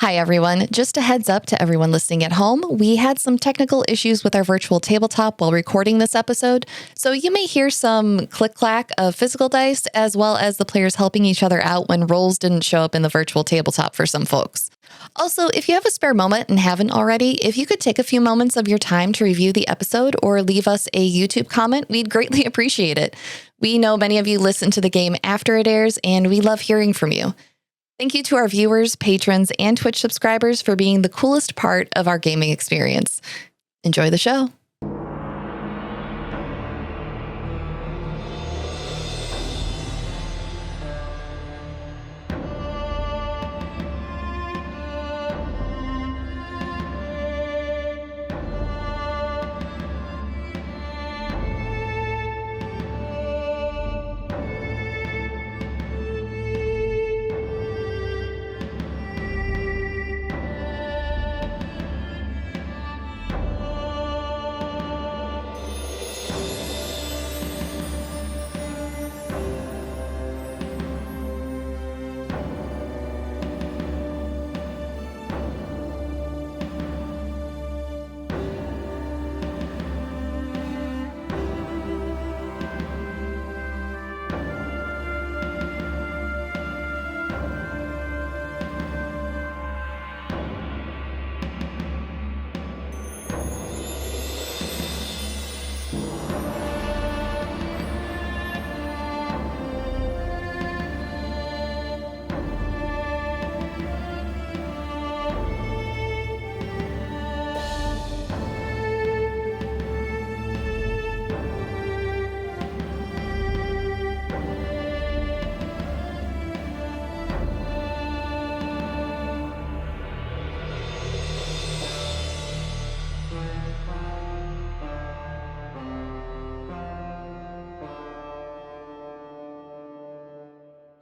Hi, everyone. Just a heads up to everyone listening at home. We had some technical issues with our virtual tabletop while recording this episode, so you may hear some click-clack of physical dice, as well as the players helping each other out when rolls didn't show up in the virtual tabletop for some folks. Also, if you have a spare moment and haven't already, if you could take a few moments of your time to review the episode or leave us a YouTube comment, we'd greatly appreciate it. We know many of you listen to the game after it airs, and we love hearing from you. Thank you to our viewers, patrons, and Twitch subscribers for being the coolest part of our gaming experience. Enjoy the show.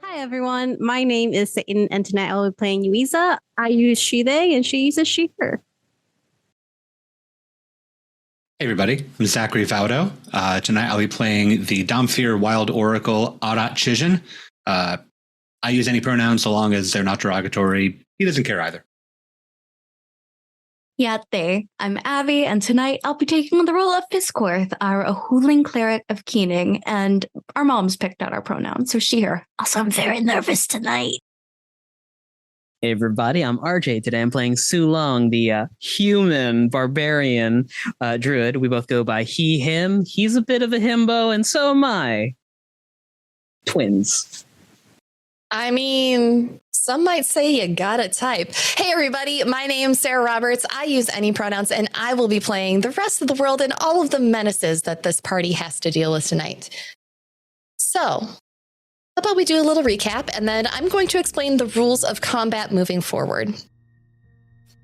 Hi everyone, my name is Satan and tonight I'll be playing Yuiza. I use she, they, and she uses she, her. Hey everybody, I'm Zachary Vaudo. Tonight I'll be playing the Damphir Wild Oracle Arat Kshizhin. I use any pronouns so long as they're not derogatory. He doesn't care either. Yatte, I'm Abby, and tonight I'll be taking on the role of Fisscourth, our Ahuling cleric of Keening, and our moms picked out our pronouns, so she, her. Also, I'm very nervous tonight. Hey everybody, I'm RJ. Today I'm playing Sulong, the human barbarian druid. We both go by he, him. He's a bit of a himbo, and so am I. Twins. I mean, some might say you gotta type. Hey, everybody. My name's Sara Roberts. I use any pronouns, and I will be playing the rest of the world and all of the menaces that this party has to deal with tonight. So, how about we do a little recap, and then I'm going to explain the rules of combat moving forward.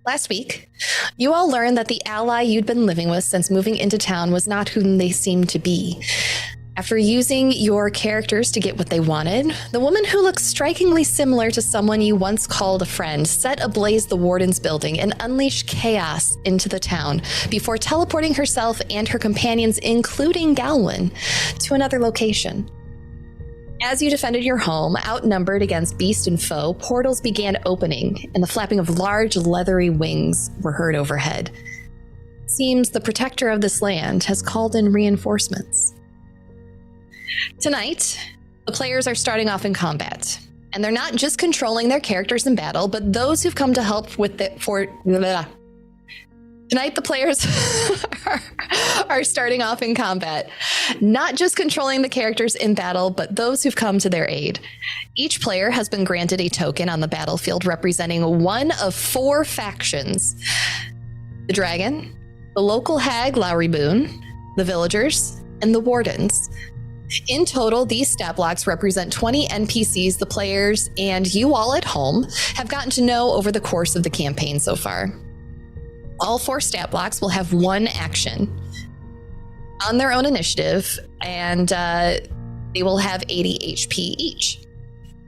Last week, you all learned that the ally you'd been living with since moving into town was not whom they seemed to be. After using your characters to get what they wanted, the woman who looks strikingly similar to someone you once called a friend set ablaze the warden's building and unleashed chaos into the town before teleporting herself and her companions, including Galwin, to another location. As you defended your home, outnumbered against beast and foe, portals began opening, and the flapping of large, leathery wings were heard overhead. It seems the protector of this land has called in reinforcements. Tonight, the players are starting off in combat, and they're not just controlling their characters in battle, but those who've come to help with it for... Tonight, the players are starting off in combat, not just controlling the characters in battle, but those who've come to their aid. Each player has been granted a token on the battlefield representing one of 4 factions: the dragon, the local hag Lowry Boone, the villagers, and the wardens. In total, these stat blocks represent 20 NPCs the players and you all at home have gotten to know over the course of the campaign so far. All 4 stat blocks will have 1 action on their own initiative, and they will have 80 HP each.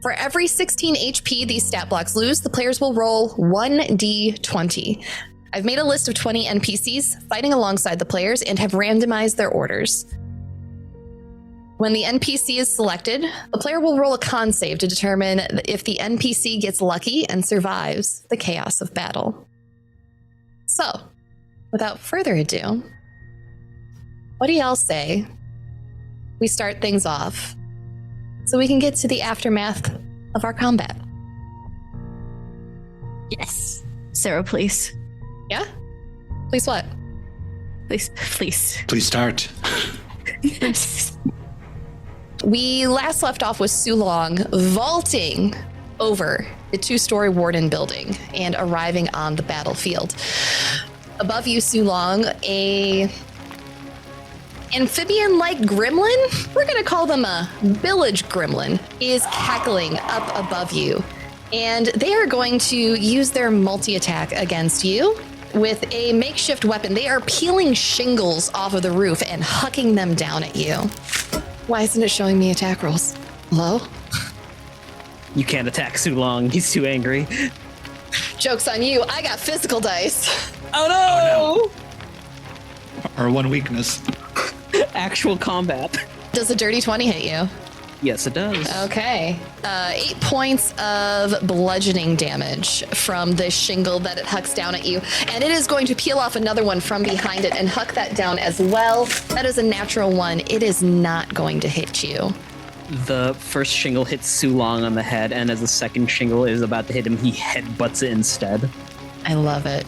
For every 16 HP these stat blocks lose, the players will roll 1d20. I've made a list of 20 NPCs fighting alongside the players and have randomized their orders. When the NPC is selected, the player will roll a con save to determine if the NPC gets lucky and survives the chaos of battle. So, without further ado, what do y'all say we start things off so we can get to the aftermath of our combat? Yes. Sarah, please. Yeah? Please what? Please. Please. Please start. We last left off with Sulong vaulting over the 2-story warden building and arriving on the battlefield. Above you, Sulong, a amphibian-like gremlin, we're going to call them a village gremlin, is cackling up above you. And they are going to use their multi-attack against you with a makeshift weapon. They are peeling shingles off of the roof and hucking them down at you. Why isn't it showing me attack rolls? Hello? You can't attack Sulong. He's too angry. Joke's on you. I got physical dice. Oh no! Our one weakness. Actual combat. Does a dirty 20 hit you? Yes, it does. Okay. 8 points of bludgeoning damage from the shingle that it hucks down at you. And it is going to peel off another one from behind it and huck that down as well. That is a natural one. It is not going to hit you. The first shingle hits Sulong on the head, and as the second shingle is about to hit him, he headbutts it instead. I love it.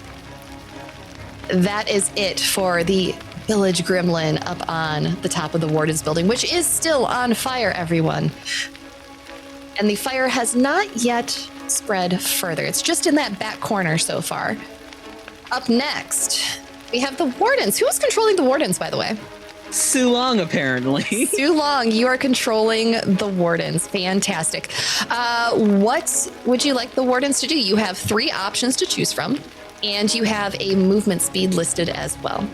That is it for the village gremlin up on the top of the warden's building, which is still on fire, everyone. And the fire has not yet spread further. It's just in that back corner so far. Up next, we have the wardens. Who's controlling the wardens, by the way? Sulong, apparently. Sulong, you are controlling the wardens. Fantastic. What would you like the wardens to do? You have 3 options to choose from, and you have a movement speed listed as well.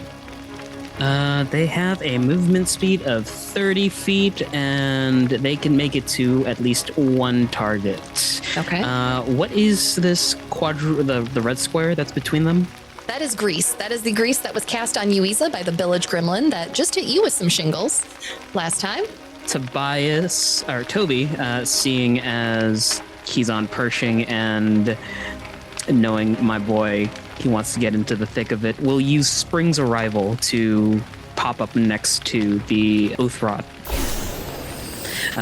They have a movement speed of 30 feet, and they can make it to at least 1 target. Okay. What is this the red square that's between them? That is grease. That is the grease that was cast on Yuiza by the village gremlin that just hit you with some shingles last time. Toby, seeing as he's on Pershing and knowing my boy, he wants to get into the thick of it, will use Spring's Arrival to pop up next to the Oathrot.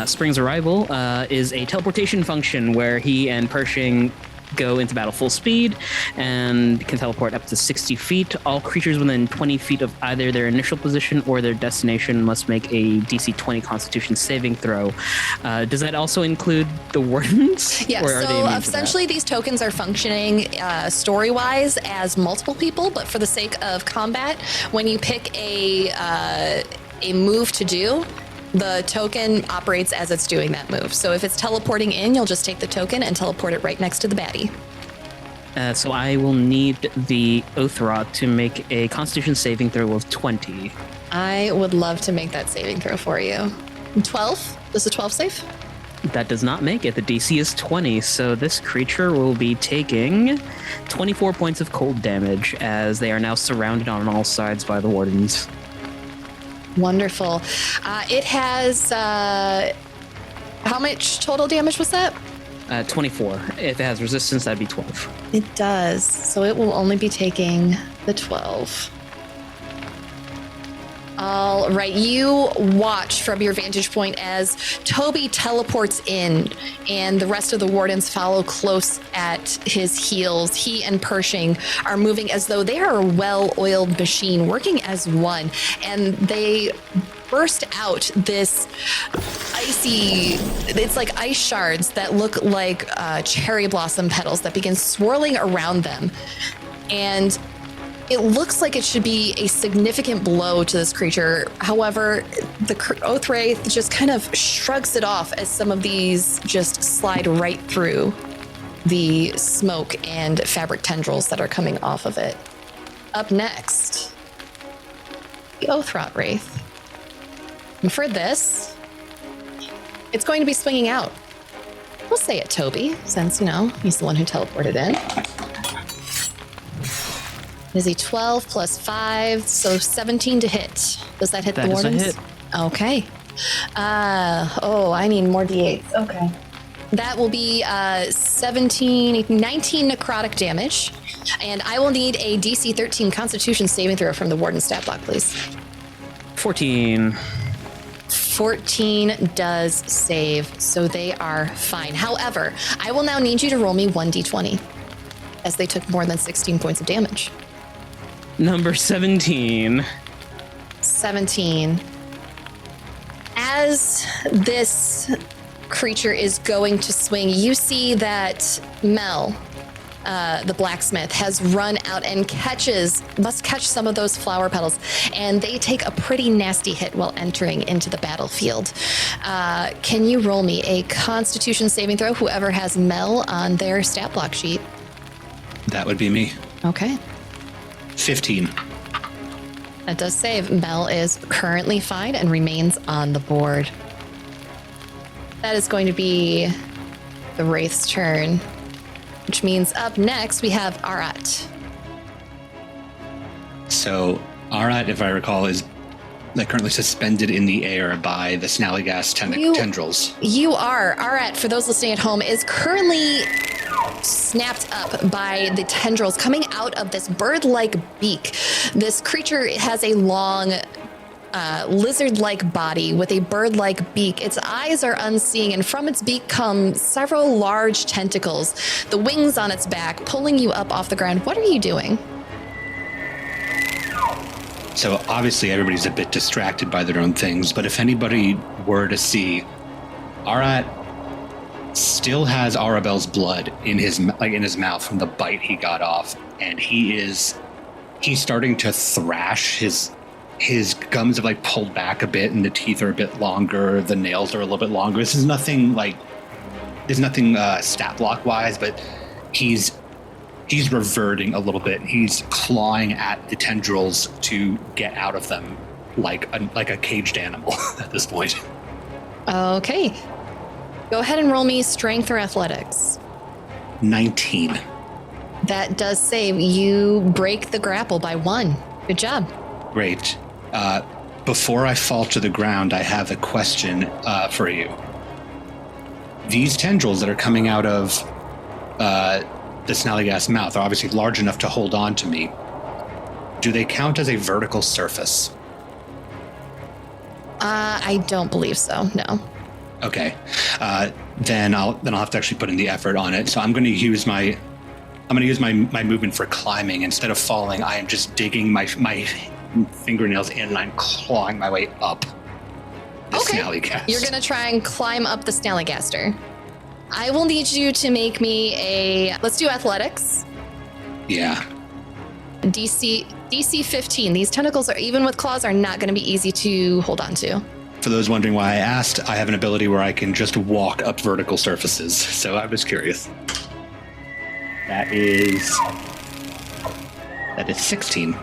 Spring's Arrival is a teleportation function where he and Pershing go into battle full speed and can teleport up to 60 feet. All creatures within 20 feet of either their initial position or their destination must make a DC 20 Constitution saving throw. Does that also include the wardens? Yeah, so essentially these tokens are functioning story-wise as multiple people, but for the sake of combat, when you pick a move to do, the token operates as it's doing that move. So if it's teleporting in, you'll just take the token and teleport it right next to the baddie. So I will need the Oathrot to make a Constitution saving throw of 20. I would love to make that saving throw for you. 12? Does a 12 save? That does not make it. The DC is 20, so this creature will be taking 24 points of cold damage as they are now surrounded on all sides by the wardens. Wonderful. It has, how much total damage was that? 24. If it has resistance, that'd be 12. It does. So it will only be taking the 12. All right, you watch from your vantage point as Toby teleports in and the rest of the wardens follow close at his heels. He and Pershing are moving as though they are a well-oiled machine working as one, and they burst out this icy, it's like ice shards that look like cherry blossom petals that begin swirling around them. And it looks like it should be a significant blow to this creature. However, the Oathwraith just kind of shrugs it off as some of these just slide right through the smoke and fabric tendrils that are coming off of it. Up next, the Oathrot Wraith. And for this, it's going to be swinging out. We'll say it, Toby, since, you know, he's the one who teleported in. Is he 12 plus 5, so 17 to hit? Does that hit the wardens? That is a hit. Okay. I need more d8s. Okay. That will be 19 necrotic damage. And I will need a DC 13 Constitution saving throw from the Warden stat block, please. 14. 14 does save, so they are fine. However, I will now need you to roll me 1d20, as they took more than 16 points of damage. Number 17. 17. As this creature is going to swing, you see that Mel, the blacksmith, has run out and must catch some of those flower petals, and they take a pretty nasty hit while entering into the battlefield. Can you roll me a Constitution saving throw, whoever has Mel on their stat block sheet? That would be me. Okay. 15. That does save. Mel is currently fine and remains on the board. That is going to be the Wraith's turn, which means up next we have Arat. So Arat, if I recall, is currently suspended in the air by the Snallygas tendrils. You are. Arat, for those listening at home, is currently snapped up by the tendrils coming out of this bird-like beak. This creature has a long lizard-like body with a bird-like beak. Its eyes are unseeing, and from its beak come several large tentacles, the wings on its back, pulling you up off the ground. What are you doing? So obviously everybody's a bit distracted by their own things, but if anybody were to see, Arat still has Arabelle's blood in his mouth from the bite he got off, and he's starting to thrash. His gums have pulled back a bit, and the teeth are a bit longer. The nails are a little bit longer. This is nothing stat block wise, but he's reverting a little bit. He's clawing at the tendrils to get out of them like a caged animal at this point. Okay. Go ahead and roll me strength or athletics. 19. That does save. You break the grapple by 1. Good job. Great. Before I fall to the ground, I have a question for you. These tendrils that are coming out of the Snallygas mouth are obviously large enough to hold on to me. Do they count as a vertical surface? I don't believe so, no. Okay. Then I'll have to actually put in the effort on it. So I'm going to use my movement for climbing. Instead of falling, I am just digging my fingernails in, and I'm clawing my way up the Snallygas. You're going to try and climb up the Snallygaster. I will need you to make me let's do athletics. Yeah. DC 15. These tentacles even with claws, are not going to be easy to hold on to. For those wondering why I asked, I have an ability where I can just walk up vertical surfaces. So I was curious. That is 16.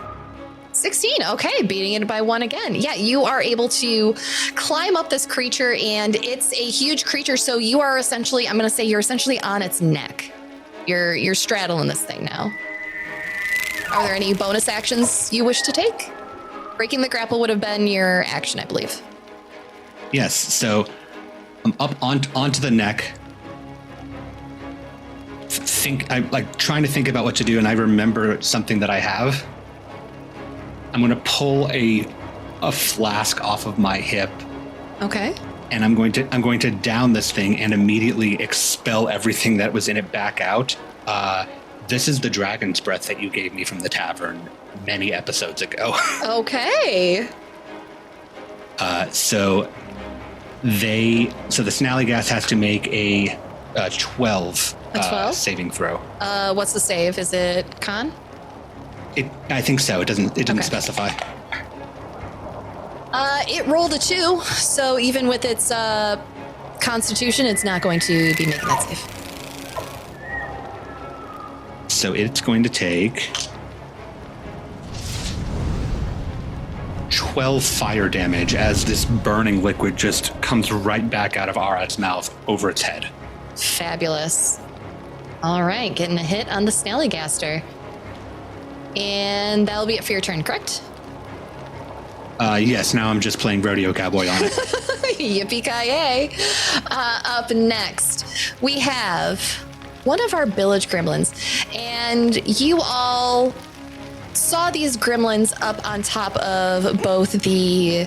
16. Okay, beating it by 1 again. Yeah, you are able to climb up this creature, and it's a huge creature. So you are essentially, I'm going to say you're essentially on its neck. You're straddling this thing now. Are there any bonus actions you wish to take? Breaking the grapple would have been your action, I believe. Yes, so I'm up onto the neck. I'm trying to think about what to do, and I remember something that I have. I'm going to pull a flask off of my hip. Okay. And I'm going to down this thing and immediately expel everything that was in it back out. This is the dragon's breath that you gave me from the tavern many episodes ago. Okay. So the Snallygas has to make a 12, 12? Saving throw. What's the save? Is it con? I think so. It doesn't Okay. specify. It rolled a 2, so even with its constitution, it's not going to be making that save. So it's going to take 12 fire damage as this burning liquid just comes right back out of Arat's mouth over its head. Fabulous. All right, getting a hit on the Snallygaster. And that'll be it for your turn, correct? Yes, now I'm just playing Rodeo Cowboy on it. Yippee-ki-yay. Up next, we have one of our village gremlins. And you all saw these gremlins up on top of both the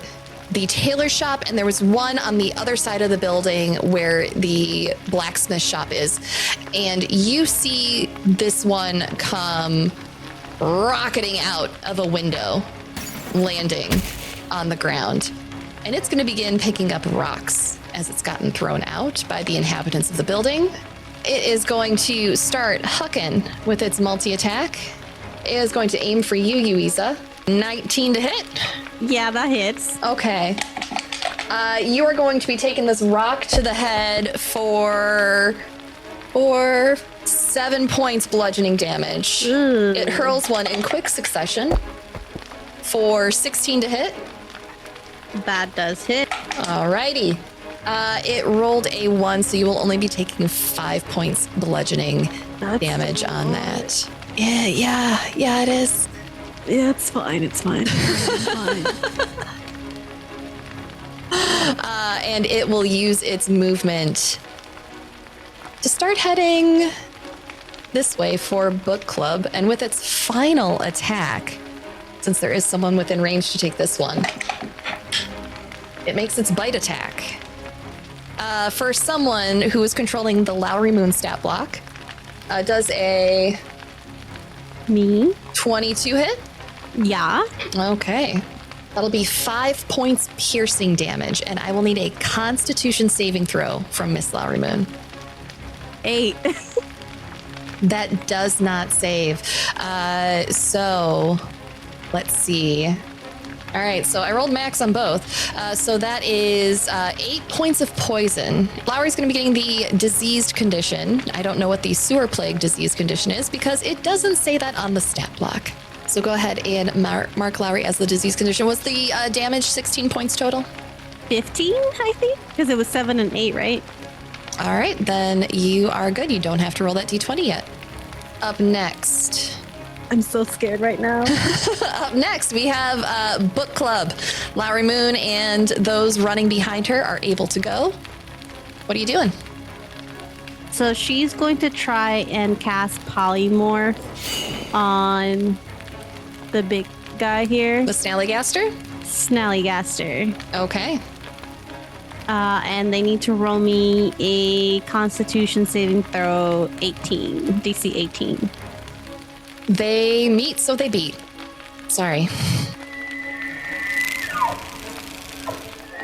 tailor shop, and there was one on the other side of the building where the blacksmith shop is. And you see this one come rocketing out of a window, landing on the ground. And it's going to begin picking up rocks as it's gotten thrown out by the inhabitants of the building. It is going to start hucking with its multi-attack. It is going to aim for you, Yuiza. 19 to hit. Yeah, that hits. Okay. You are going to be taking this rock to the head for 7 points bludgeoning damage. It hurls one in quick succession for 16 to hit. That does hit. Alrighty. It rolled a 1, so you will only be taking 5 points bludgeoning damage on that. Yeah, it is. Yeah, it's fine. It's fine. It's fine. And it will use its movement to start heading this way for book club. And with its final attack, since there is someone within range to take this one, it makes its bite attack. For someone who is controlling the Lowry Moon stat block, does a Me? 22 hit? Yeah. Okay. That'll be 5 points piercing damage, and I will need a Constitution saving throw from Miss Lowry Moon. 8. That does not save. So let's see. All right, so I rolled max on both. So that is 8 points of poison. Lowry's going to be getting the diseased condition. I don't know what the sewer plague disease condition is because it doesn't say that on the stat block. So go ahead and mark Lowry as the disease condition. Was the damage 16 points total? 15, I think? Because it was 7 and 8, right? All right, then you are good. You don't have to roll that d20 yet. Up next. I'm so scared right now. Up next, we have Book Club. Lowry Moon and those running behind her are able to go. What are you doing? So she's going to try and cast Polymorph on the big guy here. The Snallygaster? Snallygaster. Okay. And they need to roll me a Constitution saving throw 18, DC 18. They meet, so they beat. Sorry.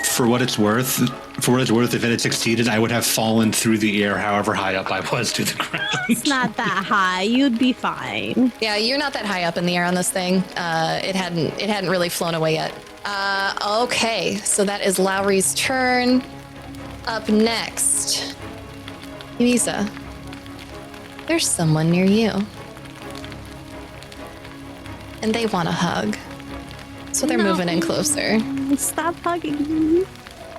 For what it's worth, if it had succeeded, I would have fallen through the air however high up I was to the ground. It's not that high. You'd be fine. Yeah, you're not that high up in the air on this thing. It hadn't really flown away yet. Okay, so that is Lowry's turn. Up next, Yuiza. There's someone near you. And they want a hug. So they're moving in closer. Stop hugging me.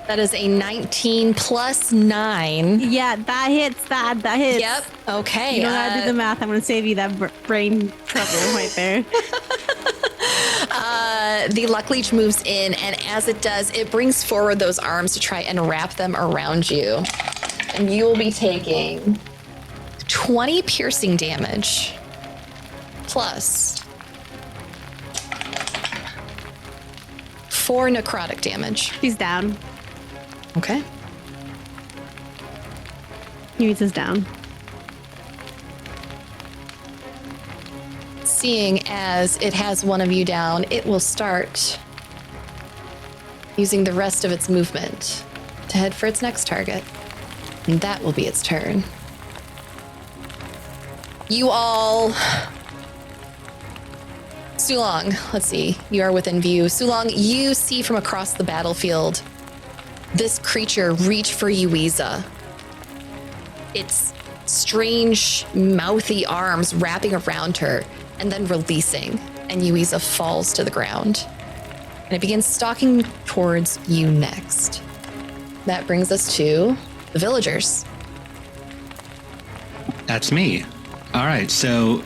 That is a 19 plus 9. Yeah, that hits. That hits. Yep. Okay. You don't gotta do the math. I'm gonna save you that brain trouble right there. The luck leech moves in, and as it does, it brings forward those arms to try and wrap them around you. And you will be taking 20 piercing damage plus 4 necrotic damage. She's down. Okay. Yuiza's down. Seeing as it has one of you down, it will start using the rest of its movement to head for its next target. And that will be its turn. You all... Sulong, let's see. You are within view. Sulong, you see from across the battlefield this creature reach for Yuiza. Its strange, mouthy arms wrapping around her and then releasing, and Yuiza falls to the ground. And it begins stalking towards you next. That brings us to the villagers. That's me. All right, so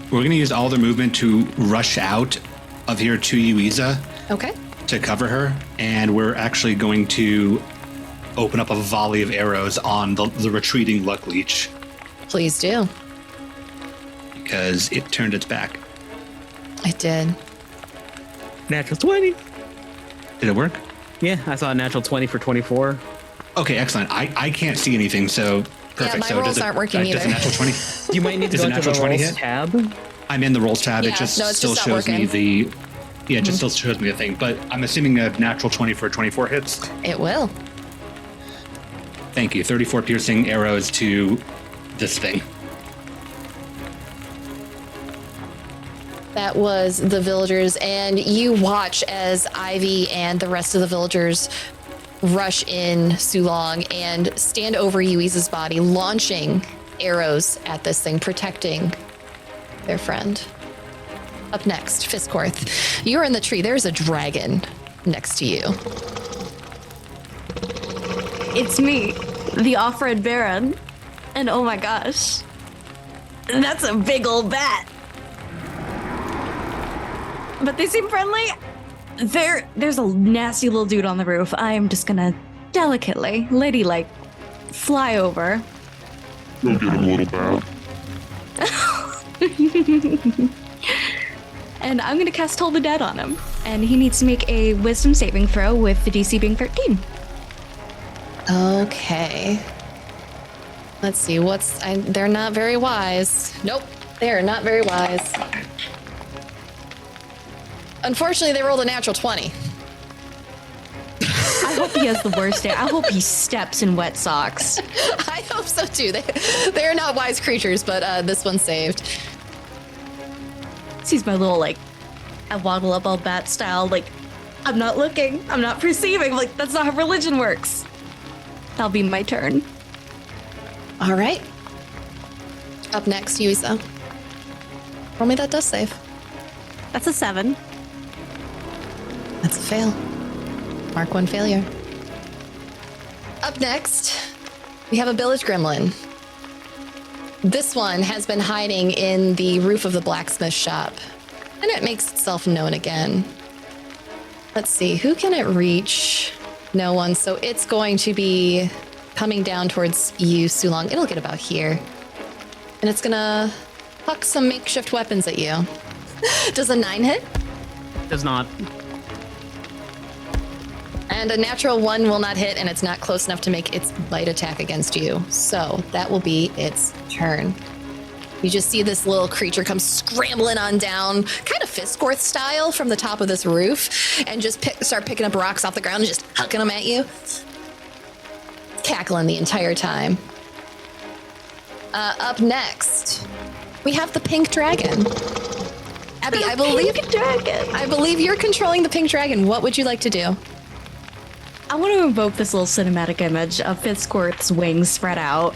we're going to use all their movement to rush out of here to Yuiza. Okay. to cover her, and we're actually going to open up a volley of arrows on the retreating luck leech Please do. because it turned its back. It did. Natural 20. Did it work? Yeah, I saw a natural 20 for 24. Okay, excellent. I can't see anything, so perfect. my So rolls aren't working does a either. natural 20? You might need to Is go a into natural the 20 rolls hit? tab. I'm in the rolls tab. Yeah, It just no, it's still just not shows me working. the. Yeah, it just still shows me the thing. But I'm assuming a natural 20 for 24 hits. It will. Thank you. 34 piercing arrows to this thing. That was the villagers, and you watch as Ivy and the rest of the villagers rush in Sulong and stand over Yuiza's body, launching arrows at this thing, protecting their friend. Up next, Fisscourth. You're in the tree. There's a dragon next to you. It's me, the Offred Baron. And oh my gosh, that's a big old bat. But they seem friendly. There's a nasty little dude on the roof. I am just gonna delicately, ladylike, fly over. Go get him, little bat. And I'm gonna cast Toll the Dead on him. And he needs to make a wisdom saving throw with the DC being 13. Okay. Let's see. They're not very wise. Nope. They are not very wise. Unfortunately, they rolled a natural 20. I hope he has the worst day. I hope he steps in wet socks. I hope so too. They are not wise creatures, but this one saved. Sees my little, I waddle up all bat style, I'm not looking, I'm not perceiving. That's not how religion works. That'll be my turn. All right. Up next, Yuiza. Roll me that does save. That's a 7. That's a fail. Mark one failure. Up next, we have a village gremlin. This one has been hiding in the roof of the blacksmith shop, and it makes itself known again. Let's see, who can it reach? No one, so it's going to be coming down towards you, Sulong. It'll get about here. And it's gonna huck some makeshift weapons at you. Does a 9 hit? Does not. And a natural 1 will not hit, and it's not close enough to make its bite attack against you. So that will be its turn. You just see this little creature come scrambling on down, kind of Fisscourth style, from the top of this roof, and just start picking up rocks off the ground and just hucking them at you. Cackling the entire time. Up next, we have the pink dragon. Abby, I believe you're controlling the pink dragon. What would you like to do? I want to invoke this little cinematic image of Fisscourth's wings spread out,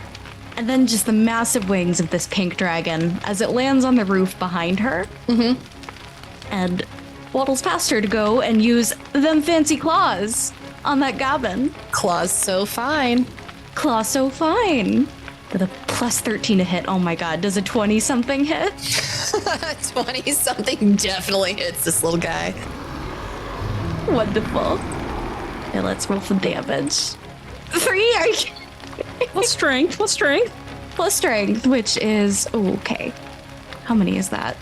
and then just the massive wings of this pink dragon as it lands on the roof behind her. Mm-hmm. And waddles past her to go and use them fancy claws on that goblin. Claws so fine. Claw so fine. With a plus 13 to hit. Oh my god, does a 20-something hit? 20-something definitely hits this little guy. Wonderful. Okay, let's roll some damage. 3? Are you What's strength? What's strength? plus strength, which is okay. How many is that?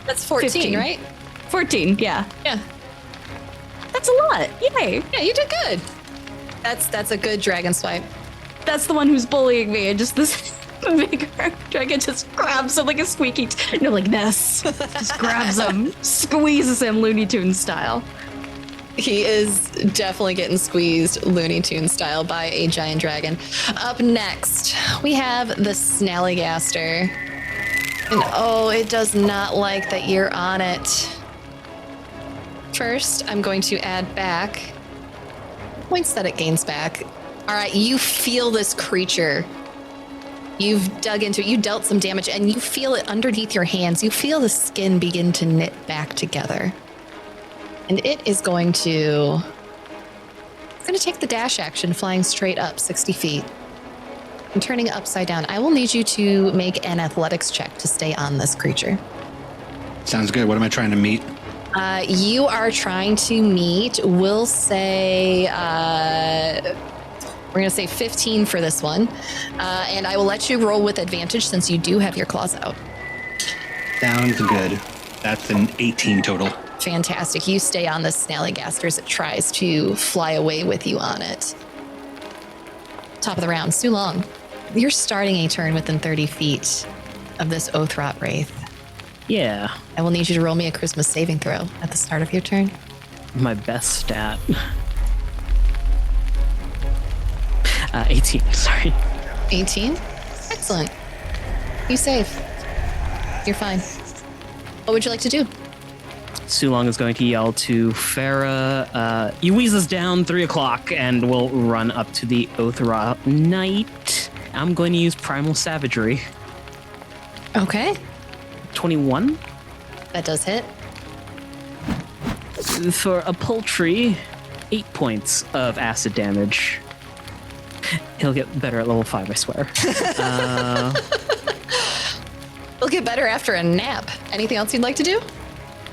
That's 14, 15. right? 14, yeah. Yeah. That's a lot. Yay. Yeah, you did good. That's a good dragon swipe. That's the one who's bullying me, and just this big dragon just grabs him like a squeaky no, like this. Just grabs him, squeezes him Looney Tunes style. He is definitely getting squeezed Looney Tunes style by a giant dragon. Up next, we have the Snallygaster. And oh, it does not like that you're on it. First, I'm going to add back points that it gains back. All right, you feel this creature. You've dug into it, you dealt some damage, and you feel it underneath your hands. You feel the skin begin to knit back together. And it is going to take the dash action, flying straight up 60 feet and turning it upside down. I will need you to make an athletics check to stay on this creature. Sounds good. What am I trying to meet? You are trying to meet, we'll say, we're going to say 15 for this one. And I will let you roll with advantage since you do have your claws out. Sounds good. That's an 18 total. Fantastic. You stay on this snallygaster as it tries to fly away with you on it. Top of the round, Sulong. You're starting a turn within 30 feet of this Oathrot Wraith. Yeah. I will need you to roll me a Christmas saving throw at the start of your turn. My best stat. 18, sorry. 18? Excellent. You save. You're fine. What would you like to do? Sulong is going to yell to Farah, Yuiza's down 3 o'clock, and we'll run up to the Oathrot Knight. I'm going to use Primal Savagery. Okay. 21. That does hit. For a paltry 8 points of acid damage. He'll get better at level 5, I swear. He'll get better after a nap. Anything else you'd like to do?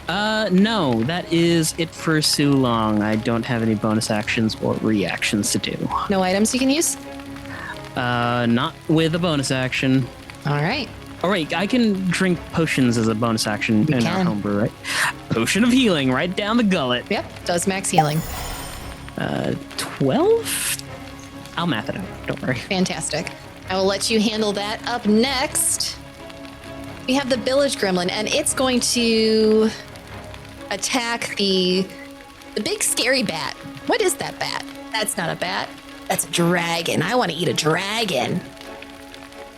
No, that is it for Sulong. I don't have any bonus actions or reactions to do. No items you can use? Not with a bonus action. All right. All right, I can drink potions as a bonus action in our homebrew, right? Potion of healing, right down the gullet. Yep, does max healing. 12? I'll math it out, don't worry. Fantastic. I will let you handle that. Up next, we have the Village Gremlin, and it's going to attack the big scary bat. What is that bat? That's not a bat. That's a dragon. I want to eat a dragon.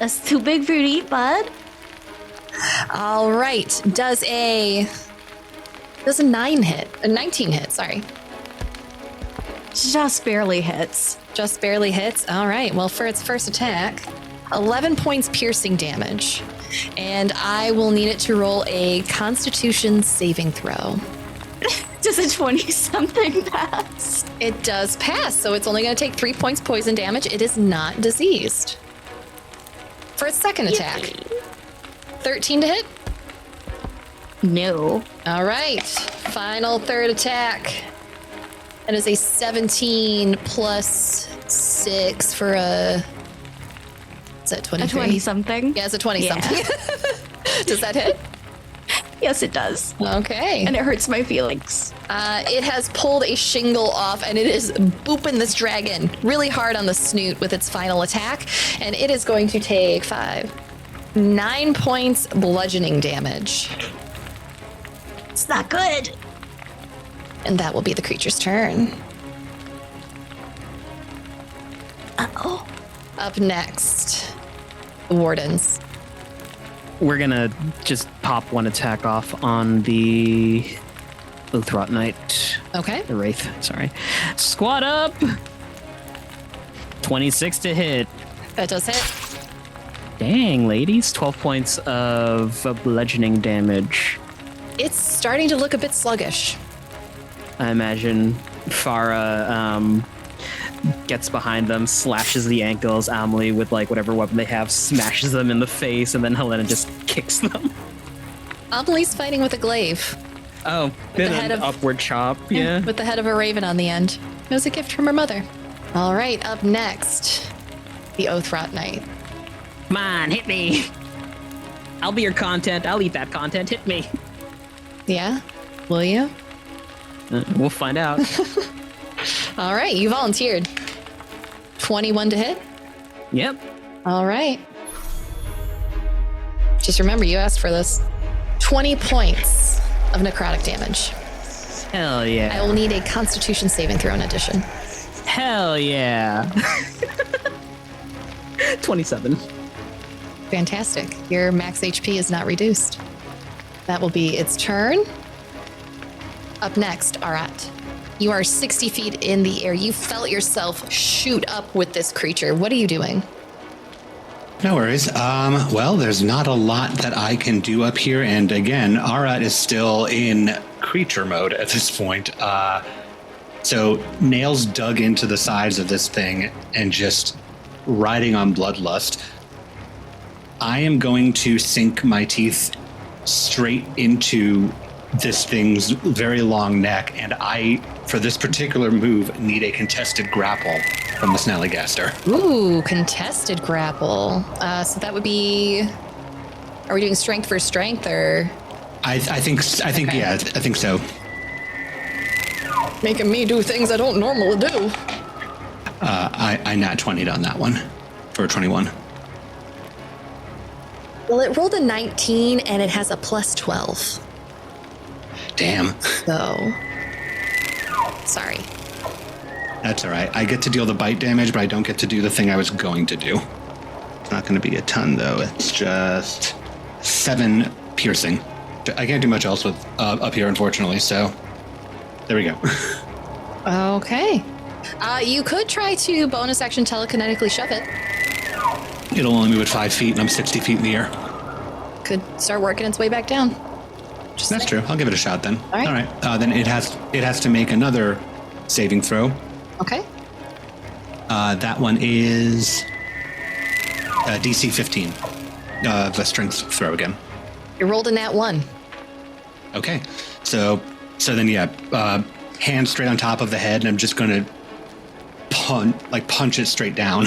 That's too big for you to eat, bud. All right. Does a 19 hit, sorry. Just barely hits. Just barely hits. All right. Well, for its first attack, 11 points piercing damage. And I will need it to roll a Constitution saving throw. Does a 20-something pass? It does pass, so it's only going to take 3 points poison damage. It is not diseased. For its second attack, 13 to hit. No. All right. Final third attack. That is a 17 plus 6 for a... Is that 23? A 20-something? Yeah, it's a 20-something. Does that hit? Yes, it does. Okay. And it hurts my feelings. It has pulled a shingle off, and it is booping this dragon really hard on the snoot with its final attack. And it is going to take 9 points bludgeoning damage. It's not good. And that will be the creature's turn. Uh-oh. Up next, the Wardens. We're gonna just pop one attack off on the Oathrot Knight. Okay. The Wraith, sorry. Squat up! 26 to hit. That does hit. Dang, ladies. 12 points of bludgeoning damage. It's starting to look a bit sluggish. I imagine Farah gets behind them, slashes the ankles. Amelie, with like whatever weapon they have, smashes them in the face, and then Helena just kicks them. Amelie's fighting with a glaive. Oh, the bit head of of- upward chop, yeah. With the head of a raven on the end. It was a gift from her mother. All right, up next, the Oathrot Knight. Come on, hit me. I'll be your content. I'll eat that content. Hit me. Yeah? Will you? We'll find out. All right, you volunteered. 21 to hit? Yep. All right. Just remember, you asked for this. 20 points of necrotic damage. Hell I yeah. will need a Constitution saving throw in addition. Hell yeah. 27. Fantastic. Your max HP is not reduced. That will be its turn. Up next, Arat. You are 60 feet in the air. You felt yourself shoot up with this creature. What are you doing? No worries. Well, there's not a lot that I can do up here. And again, Arat is still in creature mode at this point. So nails dug into the sides of this thing and just riding on bloodlust. I am going to sink my teeth straight into this thing's very long neck, and I, for this particular move, need a contested grapple from the Snallygaster. Ooh, contested grapple. So that would be. Are we doing strength for strength, or? I think Okay. yeah, I think so. Making me do things I don't normally do. I nat 20'd on that one for 21. Well, it rolled a 19 and it has a plus 12. Damn. So. Sorry. That's all right. I get to deal the bite damage, but I don't get to do the thing I was going to do. It's not going to be a ton, though. It's just 7 piercing. I can't do much else with up here, unfortunately, so there we go. Okay. You could try to bonus action telekinetically shove it. It'll only move at 5 feet, and I'm 60 feet in the air. Could start working its way back down. Just That's saying. true. I'll give it a shot then. All right. All right. Then it has to make another saving throw. Okay. That one is DC 15. The strength throw again. You rolled a nat 1. Okay. So then hand straight on top of the head, and I'm just gonna punch it straight down.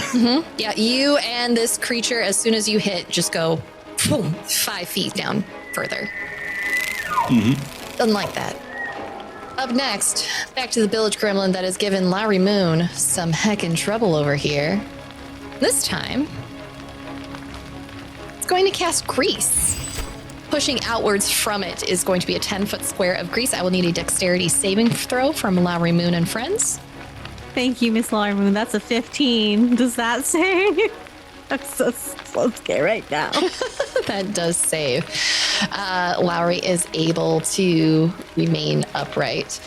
Yeah, you and this creature, as soon as you hit, just go boom, 5 feet down further. Doesn't like that. Up next, back to the village gremlin that has given Larry Moon some heckin' trouble over here. This time, it's going to cast grease. Pushing outwards from it is going to be a 10-foot square of grease. I will need a dexterity saving throw from Lowry Moon and friends. Thank you, Miss Larmoon. That's a 15. Does that say? I'm so scared right now. That does save. Lowry is able to remain upright.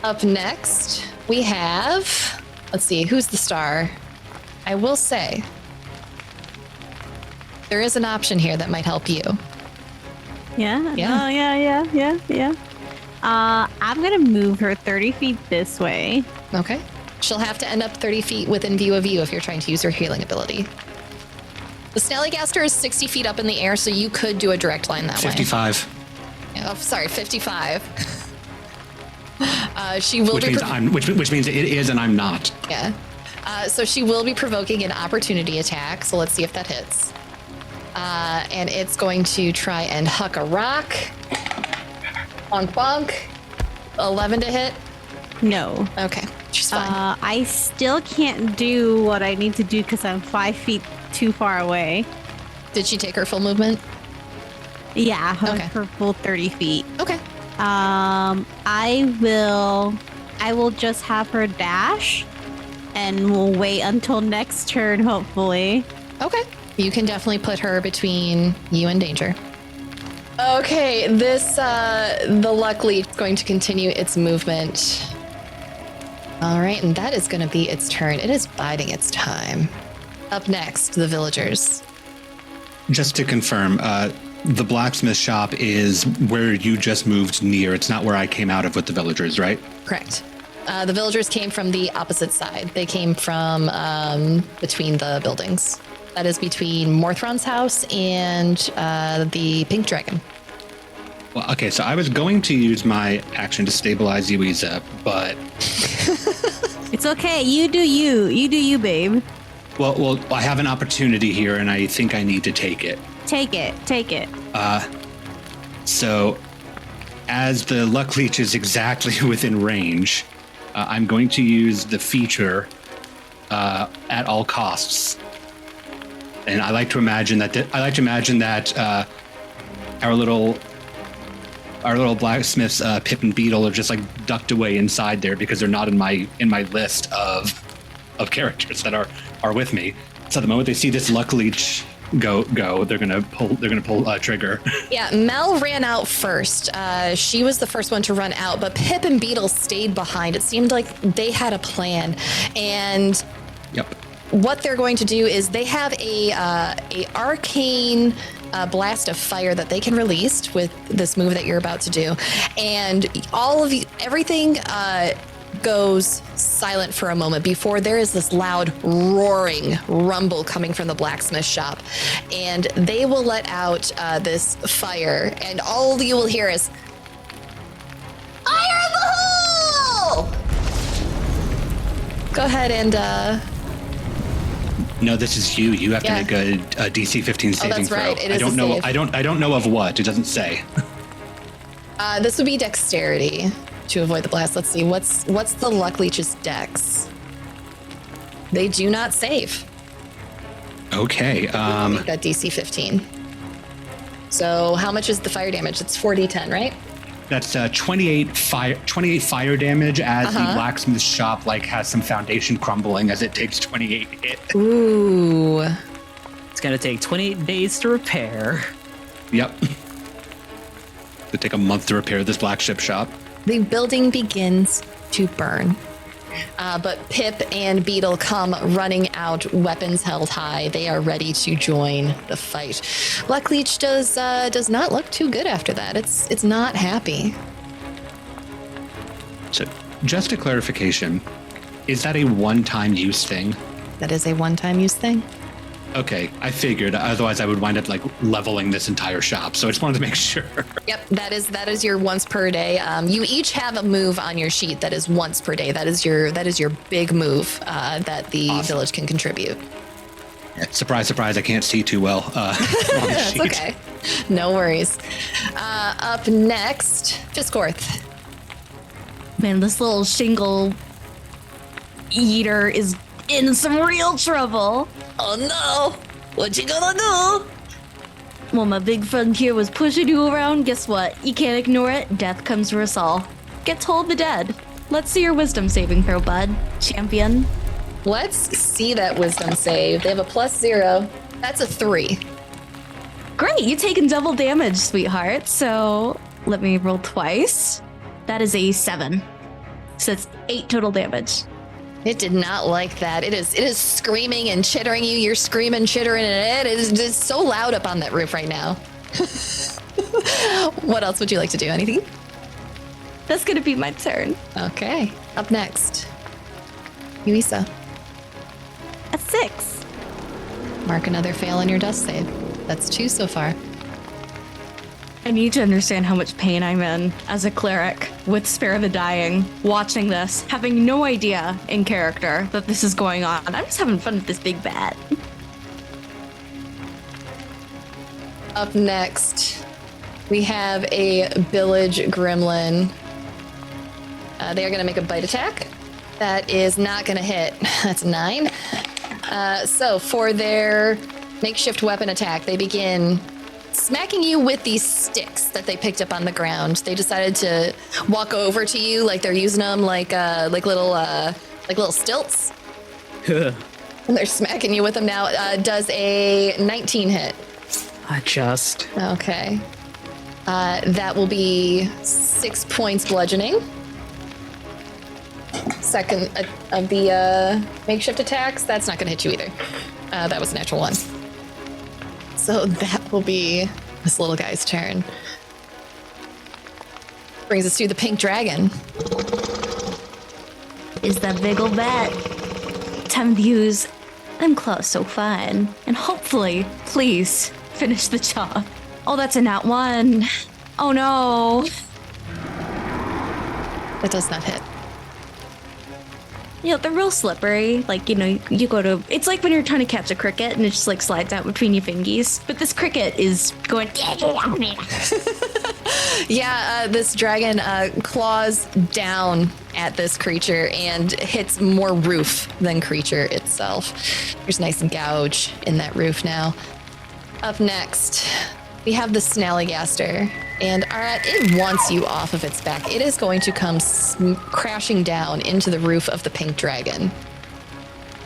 Up next, we have, let's see, who's the star? I will say, there is an option here that might help you. Yeah. Yeah. Yeah. I'm gonna move her 30 feet this way. Okay. She'll have to end up 30 feet within view of you if you're trying to use her healing ability. The Snallygaster is 60 feet up in the air, so you could do a direct line that 55. way. Oh, sorry, 55. She will Which means it is and I'm not. Yeah. So she will be provoking an opportunity attack. So let's see if that hits. And it's going to try and huck a rock. Bonk, bonk. 11 to hit. No. Okay. She's fine. I still can't do what I need to do because I'm 5 feet too far away. Did she take her full movement? Yeah, Okay. her full 30 feet. Okay. I will just have her dash, and we'll wait until next turn, hopefully. Okay. You can definitely put her between you and danger. Okay, the luckily is going to continue its movement. All right, and that is going to be its turn. It is biding its time. Up next, the villagers. Just to confirm, the blacksmith shop is where you just moved near. It's not where I came out of with the villagers, right? Correct. The villagers came from the opposite side. They came from between the buildings. That is between Morthron's house and the Pink Dragon. Well, okay, so I was going to use my action to stabilize Yuiza, but... It's okay. You do you. You do you, babe. Well, I have an opportunity here, and I think I need to take it. Take it. Take it. So, as the luck leech is exactly within range, I'm going to use the feature at all costs. And I like to imagine that our little blacksmith's Pip and Beetle are just like ducked away inside there because they're not in my list of characters that are with me. So the moment they see this luck leech go, they're gonna pull trigger. Yeah, Mel ran out first. She was the first one to run out, but Pip and Beetle stayed behind. It seemed like they had a plan, and Yep. what they're going to do is they have a arcane blast of fire that they can release with this move that you're about to do, and everything goes silent for a moment before there is this loud roaring rumble coming from the blacksmith shop, and they will let out this fire, and all you will hear is go ahead and No, this is you. You have Yeah. to make a DC 15 saving that's throw. right. It I is don't a know. save. I don't know of what. It doesn't say. this would be dexterity to avoid the blast. Let's see. What's the luck leech's dex? They do not save. Okay. Make that DC 15. So how much is the fire damage? It's 4d10, right? That's 28 fire damage as the blacksmith shop has some foundation crumbling as it takes 28 hit. Ooh. It's gonna take 28 days to repair. Yep. It'll take a month to repair this black ship shop. The building begins to burn. But Pip and Beetle come running out, weapons held high. They are ready to join the fight. Luck Leech does not look too good after that. It's not happy. So, just a clarification, is that a one-time use thing? That is a one-time use thing. Okay, I figured. Otherwise, I would wind up leveling this entire shop. So I just wanted to make sure. Yep, that is your once per day. You each have a move on your sheet that is once per day. That is your big move that the village can contribute. Surprise, surprise! I can't see too well. On the That's sheet. okay. No worries. Up next, Fisscourth. Man, this little shingle eater is in some real trouble. Oh no! What you gonna do? Well, my big friend here was pushing you around. Guess what? You can't ignore it. Death comes for us all. Get told the dead. Let's see your wisdom saving throw, bud. Champion. Let's see that wisdom save. They have a +0. That's a 3. Great, you taken double damage, sweetheart. So let me roll twice. That is a 7. So it's 8 total damage. It did not like that. It is screaming and chittering you. You're screaming, chittering, and it is just so loud up on that roof right now. What else would you like to do? Anything? That's gonna be my turn. Okay. Up next, Yuiza. A 6. Mark another fail on your dust save. That's 2 so far. I need to understand how much pain I'm in as a cleric with Spare the Dying, watching this, having no idea in character that this is going on. I'm just having fun with this big bat. Up next, we have a village gremlin. They are going to make a bite attack. That is not going to hit. That's 9. So for their makeshift weapon attack, they begin smacking you with these sticks that they picked up on the ground. They decided to walk over to you like they're using them like little stilts. And they're smacking you with them now. Does a 19 hit? Adjust. Okay. That will be 6 points bludgeoning. Second of the makeshift attacks, that's not going to hit you either. That was a natural 1. So that will be this little guy's turn. Brings us to the pink dragon. Is that big ol' bat? Time to use them claws so fine. And hopefully, please, finish the job. Oh, that's a nat 1. Oh no. That does not hit. You know, they're real slippery. Like, you know, you go to... It's like when you're trying to catch a cricket and it just, like, slides out between your fingies. But this cricket is going... Yeah, this dragon claws down at this creature and hits more roof than creature itself. There's a nice gouge in that roof now. Up next, we have the Snallygaster. And Arat, it wants you off of its back. It is going to come crashing down into the roof of the pink dragon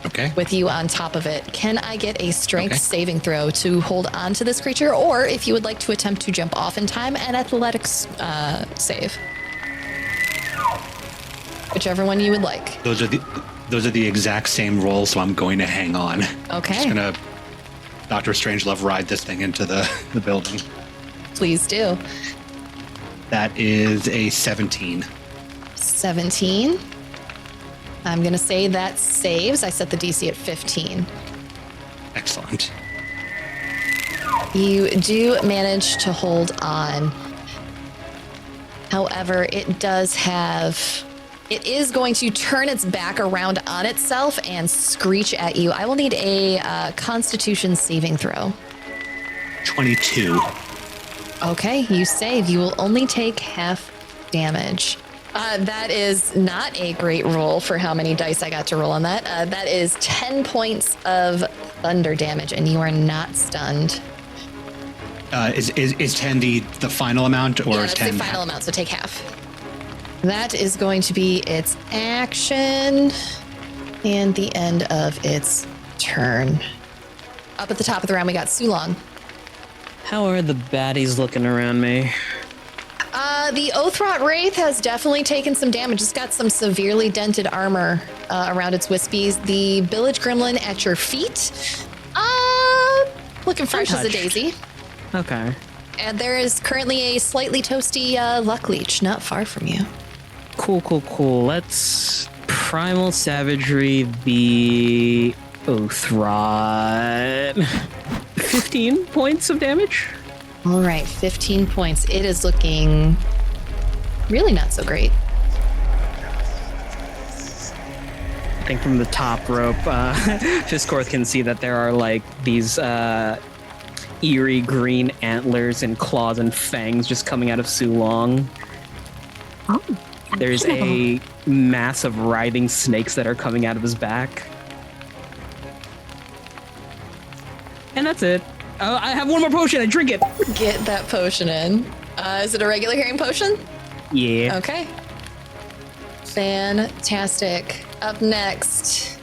Okay. with you on top of it. Can I get a strength saving throw to hold on to this creature? Or if you would like to attempt to jump off in time, an athletics save. Whichever one you would like. Those are the exact same rolls, so I'm going to hang on. Okay. Just gonna Dr. Strangelove ride this thing into the building. Please do. That is a 17. 17. I'm going to say that saves. I set the DC at 15. Excellent. You do manage to hold on. However, it does have It is going to turn its back around on itself and screech at you. I will need a Constitution saving throw. 22. Okay, you save. You will only take half damage. That is not a great roll for how many dice I got to roll on that. That is 10 points of thunder damage, and you are not stunned. Is 10 the final amount, or Yeah, is that's 10 the final amount, so take half. That is going to be its action and the end of its turn. Up at the top of the round, we got Sulong. How are the baddies looking around me? The Oathrot Wraith has definitely taken some damage. It's got some severely dented armor around its wispies. The Village Gremlin at your feet, looking fresh as a daisy. Okay. And there is currently a slightly toasty Luck Leech not far from you. Cool. Let's Primal Savagery the Oathrot. 15 points of damage? All right, 15 points. It is looking really not so great. I think from the top rope, Fisscourth can see that there are like these eerie green antlers and claws and fangs just coming out of Sulong. Oh, There's a mass of writhing snakes that are coming out of his back. And that's it. I have one more potion. I drink it. Get that potion in. Is it a regular hearing potion? Yeah. Okay. Fantastic. Up next,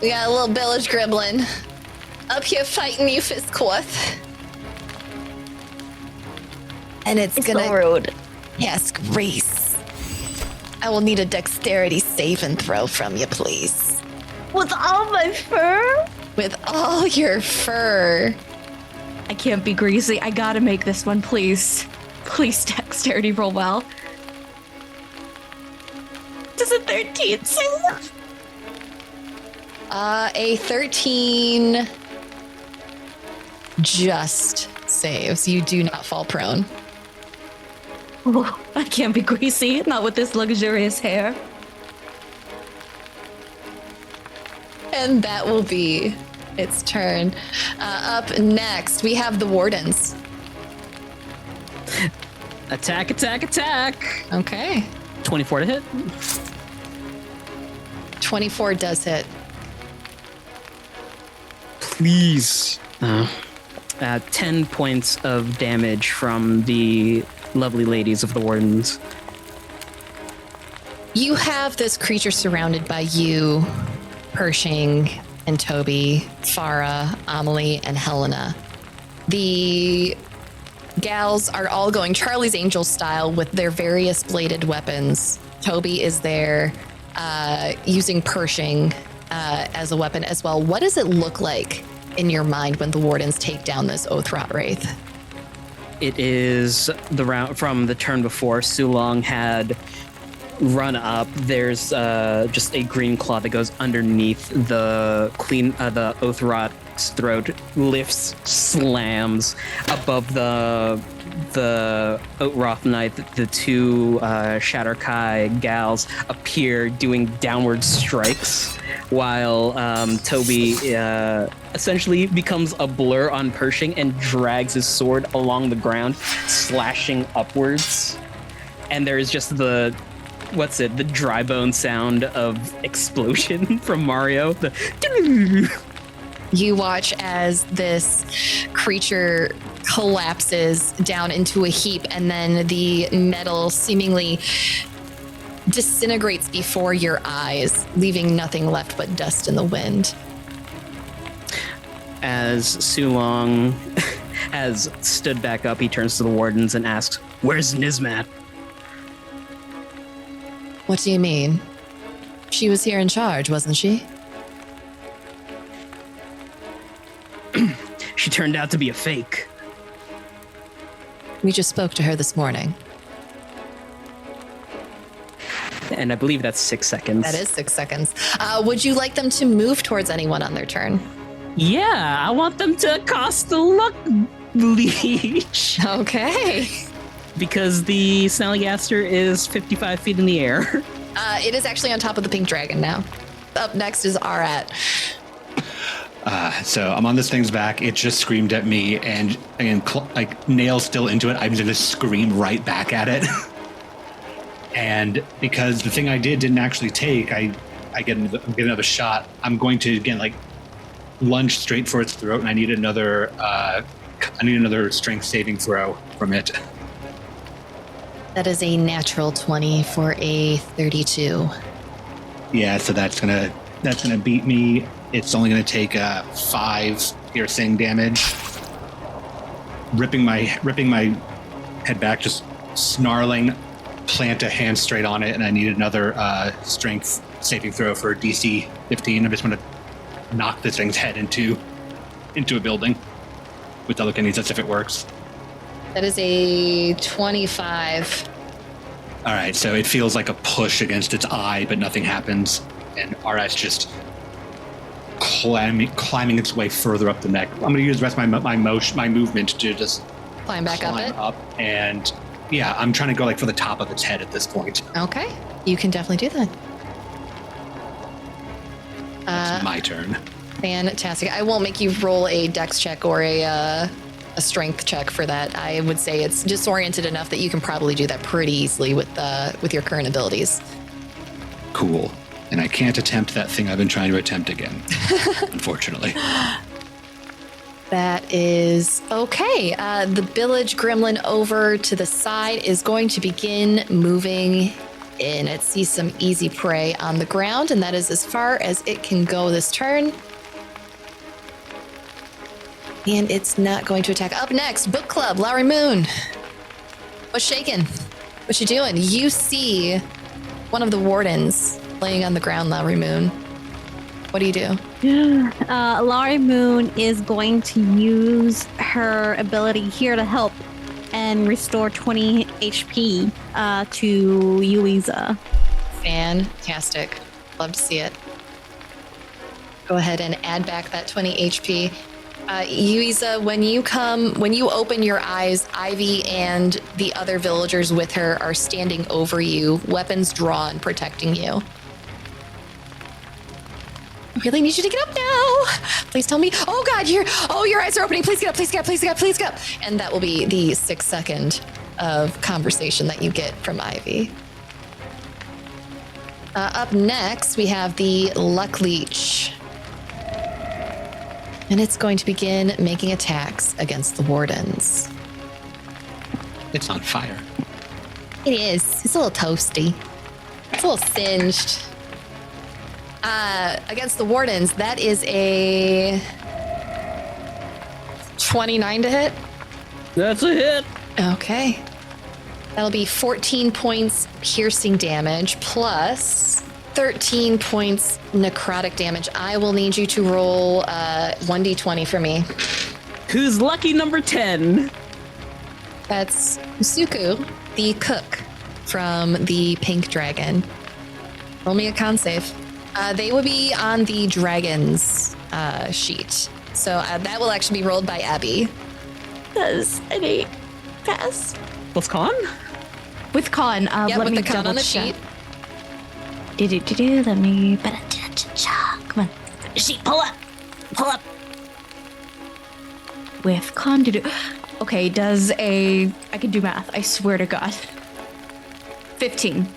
we got a little village gremlin up here fighting you, Fisscourth. And it's gonna rude. ask Grace. I will need a dexterity save and throw from you, please. With all my fur? With all your fur. I can't be greasy. I gotta make this one, please. Please, dexterity roll well. Does a 13 save? A 13 just saves. You do not fall prone. Oh, I can't be greasy, not with this luxurious hair. And that will be its turn. Up next, we have the Wardens. Attack. Okay. 24 to hit. 24 does hit. Please. 10 points of damage from the lovely ladies of the Wardens. You have this creature surrounded by you, Pershing and Toby, Farah, Amelie, and Helena. The gals are all going Charlie's Angel style with their various bladed weapons. Toby is there using Pershing as a weapon as well. What does it look like in your mind when the Wardens take down this Oathrot Wraith? It is the round from the turn before. Sulong had run up. There's just a green claw that goes underneath the Oathrot's throat, lifts, slams above the Oatroth Knight. The two Shatterkai gals appear doing downward strikes, while Toby essentially becomes a blur on Pershing and drags his sword along the ground, slashing upwards. And there is just the dry bone sound of explosion from Mario. You watch as this creature collapses down into a heap, and then the metal seemingly disintegrates before your eyes, leaving nothing left but dust in the wind. As Sulong has stood back up, he turns to the Wardens and asks, "Where's Nismat?" What do you mean? She was here in charge, wasn't she? She turned out to be a fake. We just spoke to her this morning. And I believe that's 6 seconds. That is 6 seconds. Would you like them to move towards anyone on their turn? Yeah, I want them to cast the luck leech. Okay. Because the Snallygaster is 55 feet in the air. It is actually on top of the pink dragon now. Up next is Arat. So I'm on this thing's back. It just screamed at me, and again, like nails still into it. I'm going to scream right back at it. And because the thing I didn't actually take, I get another shot. I'm going to again like lunge straight for its throat, and I need another strength saving throw from it. That is a natural 20 for a 32. Yeah, so that's gonna beat me. It's only gonna take 5 piercing damage. Ripping my head back, just snarling, plant a hand straight on it, and I need another strength saving throw for DC 15. I just want to knock this thing's head into a building with telekinesis. That's if it works. That is a 25. All right, so it feels like a push against its eye, but nothing happens, and Arat's just climbing its way further up the neck. I'm going to use the rest of my movement to just Climb back up it? And yeah, I'm trying to go like for the top of its head at this point. Okay, you can definitely do that. It's my turn. Fantastic. I won't make you roll a dex check or a strength check for that. I would say it's disoriented enough that you can probably do that pretty easily with your current abilities. Cool. And I can't attempt that thing I've been trying to attempt again, unfortunately. That is okay. The village gremlin over to the side is going to begin moving in. It sees some easy prey on the ground, and that is as far as it can go this turn. And it's not going to attack. Up next, Book Club, Lowry Moon. What's shaking? What you doing? You see one of the wardens laying on the ground, Lowry Moon. What do you do? Laurie Moon is going to use her ability here to help and restore 20 HP to Yuiza. Fantastic. Love to see it. Go ahead and add back that 20 HP. Yuiza, when you open your eyes, Ivy and the other villagers with her are standing over you, weapons drawn, protecting you. I really need you to get up now. Please tell me. Oh God, your eyes are opening. Please get up, please get up, please get up, please get up. And that will be the 6 second of conversation that you get from Ivy. Up next, we have the Luck Leech. And it's going to begin making attacks against the wardens. It's on fire. It is. It's a little toasty. It's a little singed. Against the wardens, that is a 29 to hit. That's a hit. Okay. That'll be 14 points piercing damage plus 13 points necrotic damage. I will need you to roll 1d20 for me. Who's lucky number 10? That's Usuku, the cook from the pink dragon. Roll me a con save. They will be on the dragon's sheet. So that will actually be rolled by Abby. Does an 8 pass? What's con? With con, Yeah, let with me the con on the double sheet. check. Let me. Come on. Sheet, pull up. Pull up. With con, okay, I can do math. I swear to God. 15.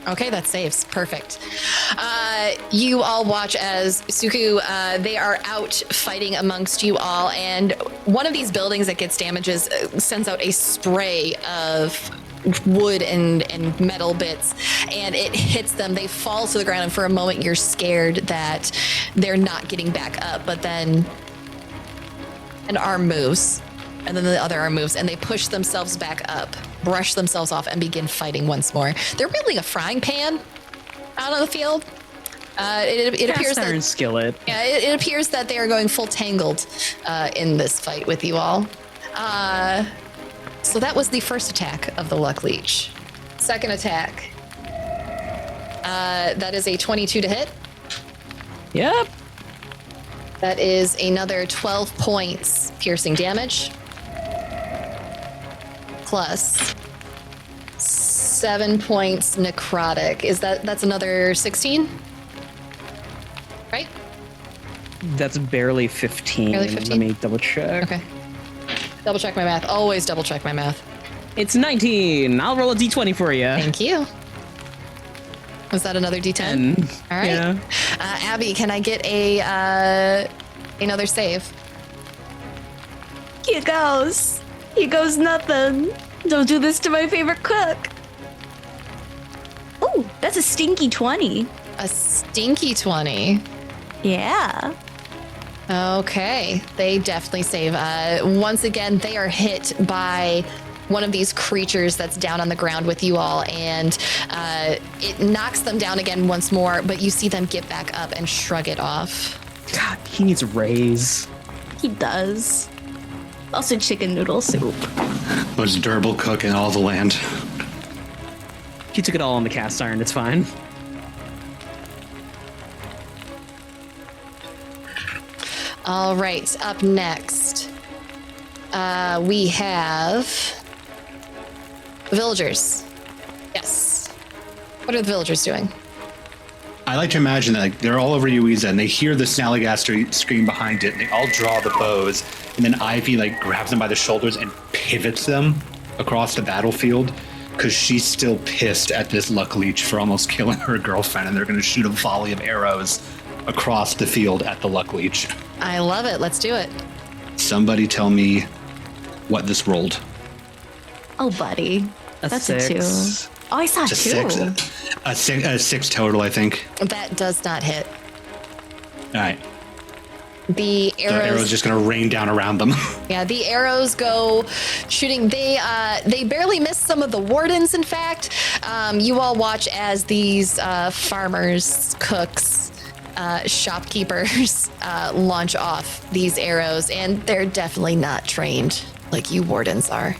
Okay, that saves. Perfect. You all watch as Suku, they are out fighting amongst you all, and one of these buildings that gets damages sends out a spray of wood and metal bits, and it hits them. They fall to the ground, and for a moment you're scared that they're not getting back up, but then an arm moves, and then the other arm moves, and they push themselves back up, brush themselves off, and begin fighting once more. They're building a frying pan out on the field. It appears Cast iron that skillet. yeah, it appears that they are going full tangled in this fight with you all. So that was the first attack of the Luck Leech. Second attack. That is a 22 to hit. Yep. That is another 12 points piercing damage. Plus 7 points necrotic. That's another 16? Right? That's barely 15. Barely 15? Let me double check. Okay. Double check my math. Always double check my math. It's 19. I'll roll a d20 for you. Thank you. Was that another D10? And, All right. yeah. Abby, can I get another save? Here goes. Here goes nothing. Don't do this to my favorite cook. Oh, that's a stinky 20. A stinky 20. Yeah. Okay, they definitely save. Once again, they are hit by one of these creatures that's down on the ground with you all, and it knocks them down again once more, but you see them get back up and shrug it off. God, he needs a raise. He does. Also chicken noodle soup. Most durable cook in all the land. He took it all on the cast iron. It's fine. All right, up next, we have the villagers. Yes. What are the villagers doing? I like to imagine that they're all over Yuiza and they hear the Snallygaster scream behind it and they all draw the bows and then Ivy grabs them by the shoulders and pivots them across the battlefield because she's still pissed at this luck leech for almost killing her girlfriend and they're going to shoot a volley of arrows across the field at the luck leech. I love it. Let's do it. Somebody tell me what this rolled. Oh, buddy. That's 6. a 2. Oh, I saw It's 2. a 6 total, I think. That does not hit. All right. The The arrow's just going to rain down around them. Yeah, the arrows go shooting. They barely miss some of the wardens. In fact, you all watch as these farmers, cooks, shopkeepers launch off these arrows, and they're definitely not trained like you wardens are.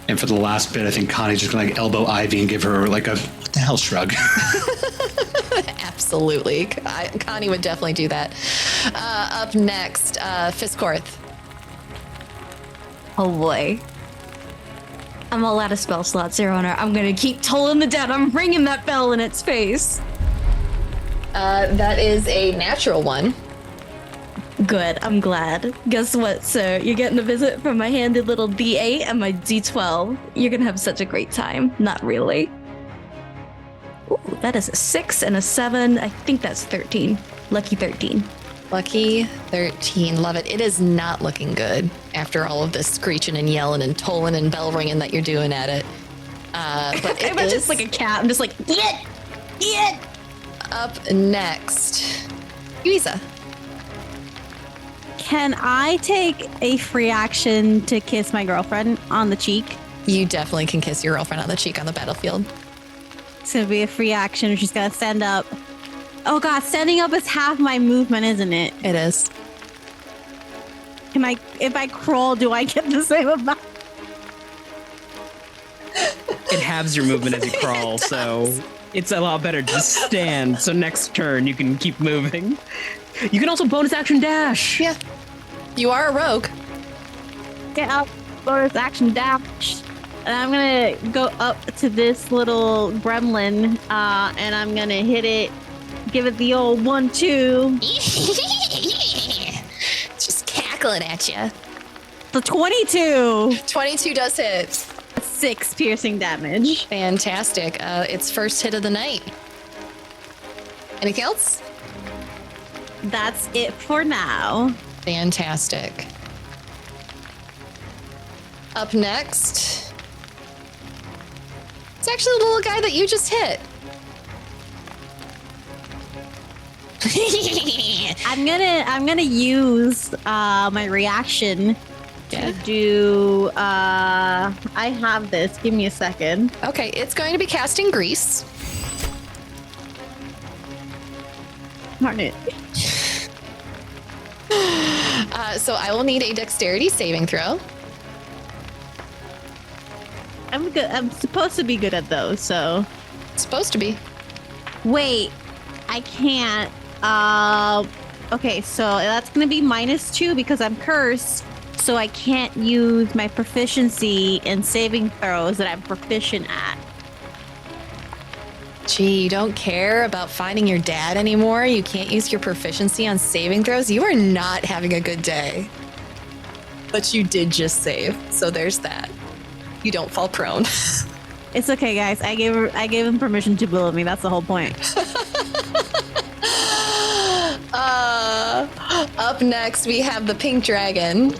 And for the last bit, I think Connie's just going to elbow Ivy and give her a what the hell shrug. Absolutely. Connie would definitely do that. Up next, Fisscourth. Oh, boy. I'm all out of spell slots, Your Honor. I'm going to keep tolling the dead. I'm ringing that bell in its face. That is a natural one. Good. I'm glad. Guess what, sir? You're getting a visit from my handy little D8 and my D12. You're going to have such a great time. Not really. Ooh, that is a 6 and a 7. I think that's 13. Lucky 13. Lucky 13. Love it. It is not looking good after all of this screeching and yelling and tolling and bell ringing that you're doing at it. But it I'm is just like a cat. I'm just like, get. Up next, Yuiza. Can I take a free action to kiss my girlfriend on the cheek? You definitely can kiss your girlfriend on the cheek on the battlefield. It's going to be a free action. She's going to stand up. Oh, God. Standing up is half my movement, isn't it? It is. If I crawl, do I get the same amount? It halves your movement as you crawl, so it's a lot better to stand. So next turn, you can keep moving. You can also bonus action dash. Yeah. You are a rogue. Get up, bonus action dash. And I'm going to go up to this little gremlin, and I'm going to hit it, give it the old 1-2. It's just cackling at you. The 22. 22 does hit. 6 piercing damage. Fantastic. It's first hit of the night. Anything else? That's it for now. Fantastic. Up next, it's actually the little guy that you just hit. I'm gonna use my reaction to do. I have this. Give me a second. Okay, it's going to be casting grease. Darn it. So I will need a dexterity saving throw. I'm good. I'm supposed to be good at those. So It's supposed to be. wait, I can't. Okay, so that's gonna be -2 because I'm cursed. So I can't use my proficiency in saving throws that I'm proficient at. Gee, you don't care about finding your dad anymore? You can't use your proficiency on saving throws? You are not having a good day. But you did just save, so there's that. You don't fall prone. It's okay, guys. I gave him permission to bully me. That's the whole point. Up next, we have the pink dragon.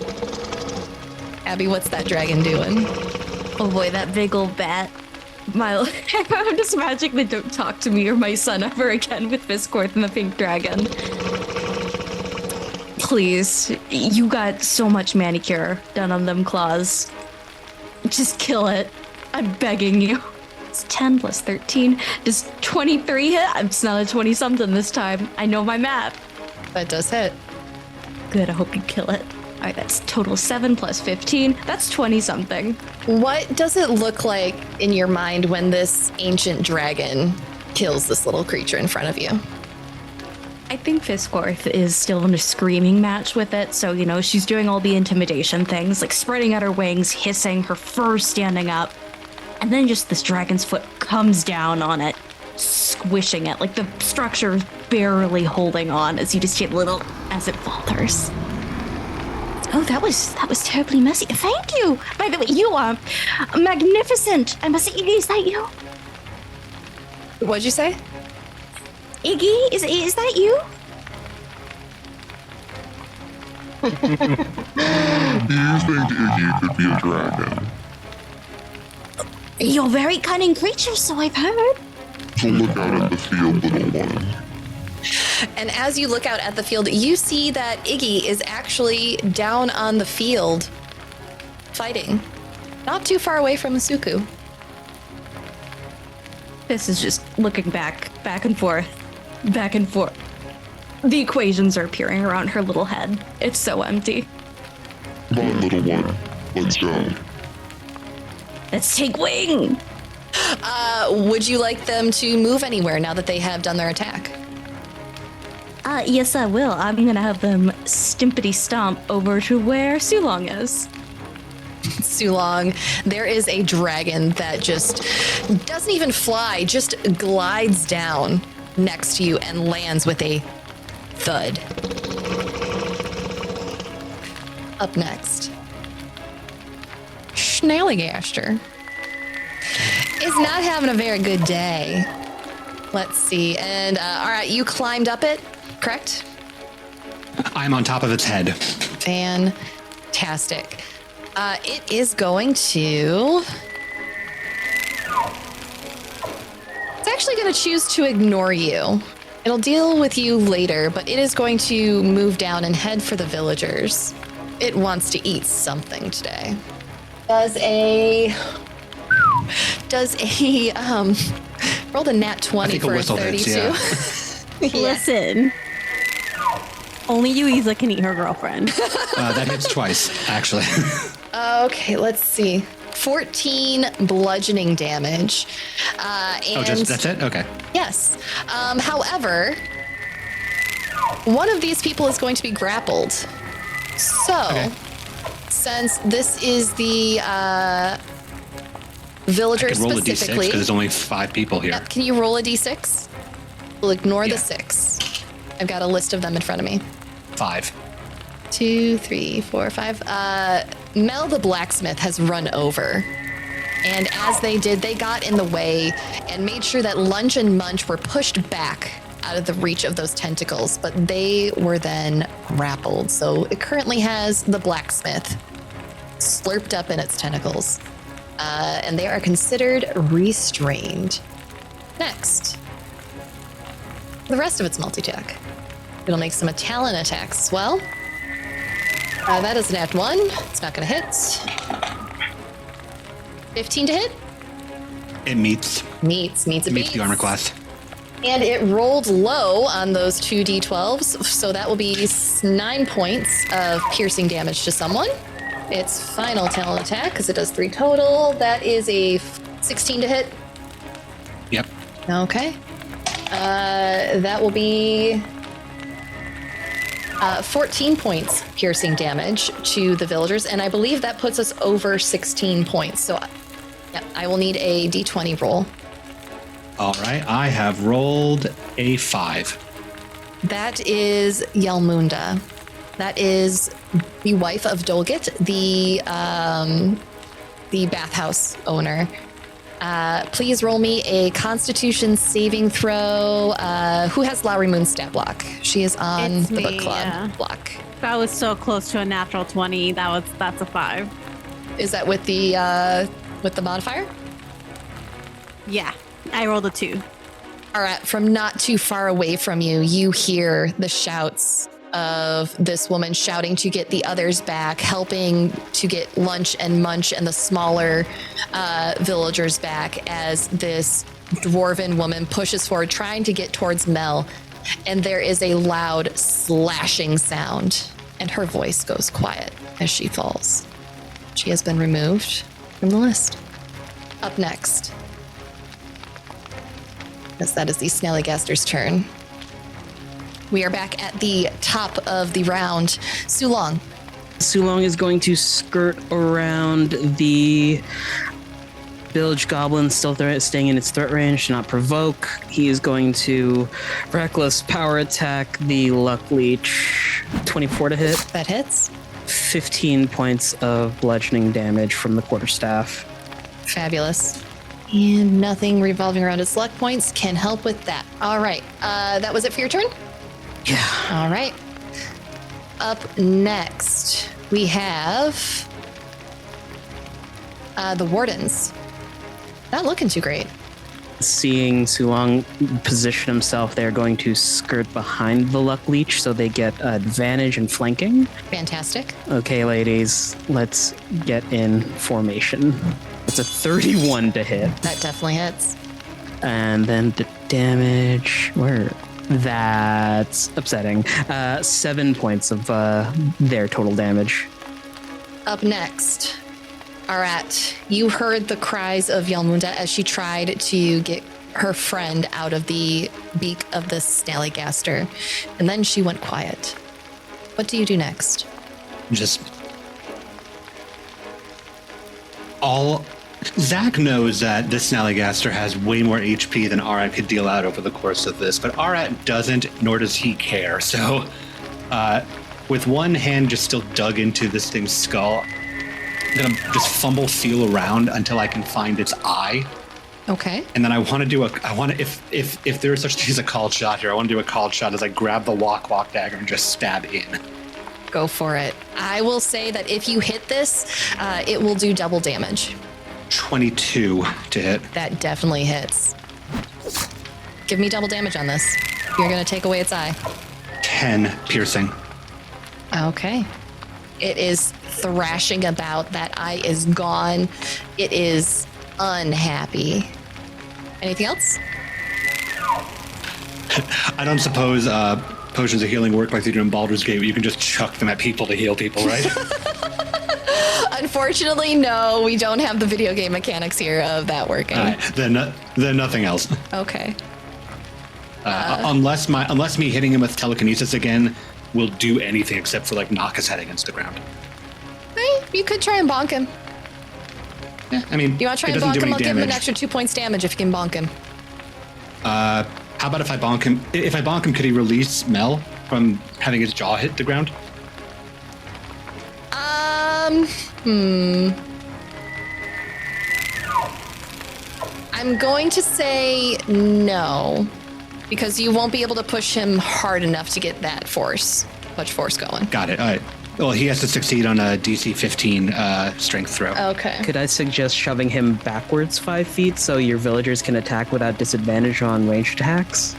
Abby, what's that dragon doing? Oh boy, that big old bat. I'm just imagining that don't talk to me or my son ever again with Fisscourth and the pink dragon. Please, you got so much manicure done on them claws. Just kill it. I'm begging you. It's 10 plus 13. Does 23 hit? It's not a 20-something this time. I know my math. That does hit. Good, I hope you kill it. All right, that's total 7 plus 15. That's 20-something. What does it look like in your mind when this ancient dragon kills this little creature in front of you? I think Fisscourth is still in a screaming match with it. So, you know, she's doing all the intimidation things, like spreading out her wings, hissing, her fur standing up. And then just this dragon's foot comes down on it, squishing it. Like the structure is barely holding on as you just hear little as it falters. Oh, that was terribly messy. Thank you. By the way, you are magnificent. I must say, Iggy, is that you? What'd you say? Iggy, is that you? Do you think Iggy could be a dragon? You're very cunning creatures, so I've heard. So look out at the field, little one. And as you look out at the field, you see that Iggy is actually down on the field fighting. Not too far away from Suku. This is just looking back and forth. The equations are appearing around her little head. It's so empty. Come on, little one. Let's go. Let's take wing. Would you like them to move anywhere now that they have done their attack? Yes, I will. I'm gonna have them stimpity stomp over to where Sulong is. Sulong, there is a dragon that just doesn't even fly, just glides down next to you and lands with a thud. Up next, Schnallygaster is not having a very good day. Let's see. And all right, you climbed up it, correct? I'm on top of its head. Fantastic. It is going to... It's actually going to choose to ignore you. It'll deal with you later, but it is going to move down and head for the villagers. It wants to eat something today. Does a rolled a nat 20 for a 32. Hits, Yeah. Listen. Only Yuiza can eat her girlfriend. That hits twice, actually. Okay, let's see. 14 bludgeoning damage. That's it? Okay. Yes. However, one of these people is going to be grappled. So, since this is the villager I can roll a d6 specifically, because there's only 5 people here. can you roll a d6? We'll ignore the 6. I've got a list of them in front of me. 5. 2, 3, 4, 5. Mel the blacksmith has run over. And as they did, they got in the way and made sure that Lunch and Munch were pushed back out of the reach of those tentacles, but they were then grappled. So it currently has the blacksmith slurped up in its tentacles. And they are considered restrained. Next, the rest of its multi-attack. It'll make some talent attacks as well. That is an nat 1. It's not going to hit. 15 to hit? It meets. Meets the armor class. And it rolled low on those 2d12s, so that will be 9 points of piercing damage to someone. Its final talent attack, because it does 3 total, that is a 16 to hit. Yep. Okay. That will be 14 points piercing damage to the villagers, and I believe that puts us over 16 points. So, yeah, I will need a d20 roll. All right, I have rolled a 5. That is Yelmunda. That is the wife of Dolgit, the bathhouse owner. Please roll me a Constitution saving throw. Who has Lowry Moon's stat block? She is on It's the book me, club yeah. block. That was so close to a natural 20. That's a 5. Is that with the modifier? Yeah, I rolled a 2. Arat, from not too far away from you, you hear the shouts of this woman shouting to get the others back, helping to get Lunch and Munch and the smaller villagers back as this dwarven woman pushes forward, trying to get towards Mel. And there is a loud slashing sound, and her voice goes quiet as she falls. She has been removed from the list. Up next, as that is the Snallygaster's turn. We are back at the top of the round. Sulong. Sulong is going to skirt around the village goblin, still staying in its threat range, to not provoke. He is going to reckless power attack the luck leech. 24 to hit. That hits. 15 points of bludgeoning damage from the quarterstaff. Fabulous. And nothing revolving around its luck points can help with that. All right. That was it for your turn? Yeah. All right. Up next, we have the Wardens. Not looking too great. Seeing Sulong position himself, they're going to skirt behind the luck leech so they get advantage in flanking. Fantastic. Okay, ladies, let's get in formation. It's a 31 to hit. That definitely hits. And then the damage, that's upsetting. 7 points of their total damage. Up next, Arat, you heard the cries of Yelmunda as she tried to get her friend out of the beak of the Snallygaster, and then she went quiet. What do you do next? Just Zach knows that this Snallygaster has way more HP than Arat could deal out over the course of this, but Arat doesn't, nor does he care. So, with one hand just still dug into this thing's skull, I'm gonna just feel around until I can find its eye. Okay. And then if there's such thing as a called shot here, I want to do a called shot as I grab the walk dagger and just stab in. Go for it. I will say that if you hit this, it will do double damage. 22 to hit. That definitely hits. Give me double damage on this. You're going to take away its eye. 10 piercing. Okay. It is thrashing about. That eye is gone. It is unhappy. Anything else? I don't suppose potions of healing work like they do in Baldur's Gate, where you can just chuck them at people to heal people, right? Unfortunately, no. We don't have the video game mechanics here of that working. All right, then nothing else. Okay. Unless me hitting him with telekinesis again will do anything except for knock his head against the ground. Hey, you could try and bonk him. Yeah, I mean, You want to try it and doesn't bonk do him? any I'll give him an damage. extra 2 points damage if you can bonk him. How about if I bonk him? If I bonk him, could he release Mel from having his jaw hit the ground? I'm going to say no, because you won't be able to push him hard enough to get that much force going. Got it. All right. Well, he has to succeed on a DC 15 strength throw. Okay. Could I suggest shoving him backwards 5 feet so your villagers can attack without disadvantage on ranged attacks?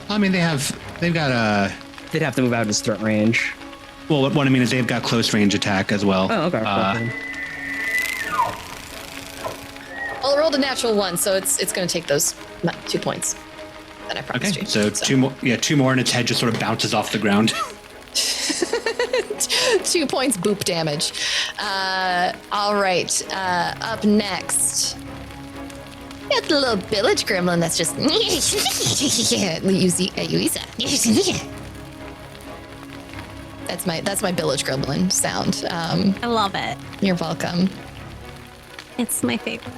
I mean, they've got They'd have to move out of his threat range. well, what I mean is they've got close range attack as well. Oh, okay. Well, I rolled a natural 1, so it's going to take those 2 points that I promised Okay, you. so 2 more. Yeah, 2 more, and its head just sort of bounces off the ground. 2 points boop damage. All right. Up next, we got the little village gremlin that's just Yuiza. That's my village gremlin sound. I love it. You're welcome. It's my favorite.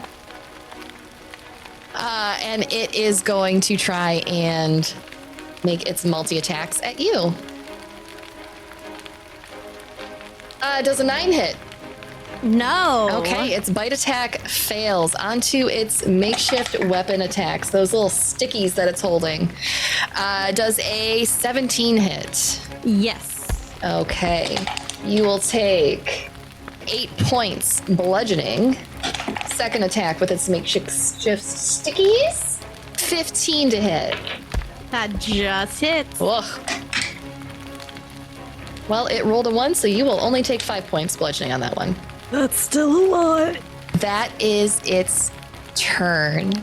And it is going to try and make its multi-attacks at you. Does a 9 hit? No. Okay, its bite attack fails onto its makeshift weapon attacks, those little stickies that it's holding. Does a 17 hit? Yes. Okay, you will take 8 points bludgeoning. Second attack with its makeshift stickies. 15 to hit. That just hits. Ugh. Well, it rolled a 1, so you will only take 5 points bludgeoning on that one. That's still a lot. That is its turn.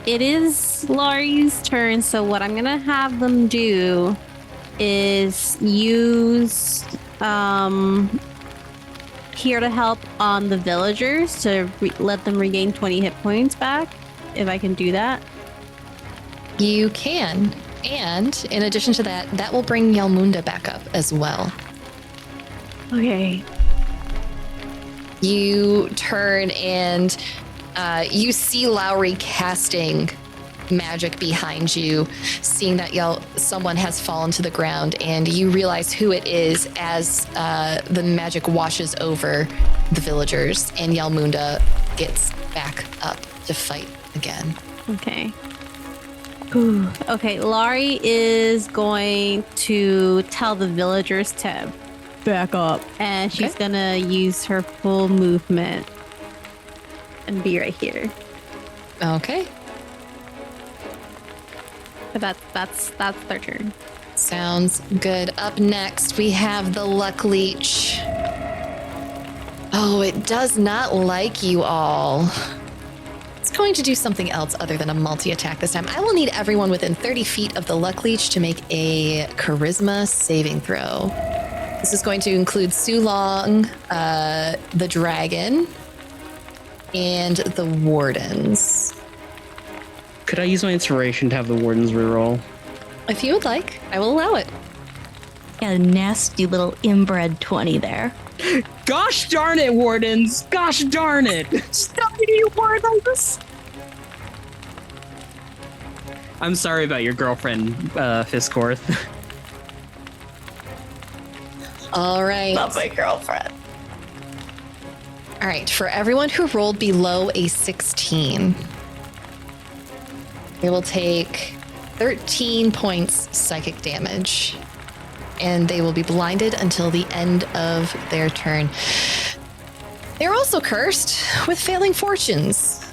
It is Laurie's turn, so what I'm gonna have them do is use here to help on the villagers to let them regain 20 hit points back, if I can do that. You can. And in addition to that, that will bring Yalmunda back up as well. Okay. You turn and you see Lowry casting magic behind you, seeing that someone has fallen to the ground, and you realize who it is as the magic washes over the villagers, and Yalmunda gets back up to fight again. Okay. Ooh. Okay, Laurie is going to tell the villagers to back up, and she's gonna use her full movement and be right here. Okay. But that's their turn. Sounds good. Up next, we have the Luck Leech. Oh, it does not like you all. It's going to do something else other than a multi-attack this time. I will need everyone within 30 feet of the Luck Leech to make a Charisma saving throw. This is going to include Sulong, the dragon, and the wardens. Could I use my inspiration to have the wardens reroll? If you would like, I will allow it. Got a nasty little inbred 20 there. Gosh darn it, wardens! Gosh darn it! Stop you wardens! I'm sorry about your girlfriend, Fisscourth. All right. Love my girlfriend. All right, for everyone who rolled below a 16, they will take 13 points psychic damage, and they will be blinded until the end of their turn. They're also cursed with failing fortunes.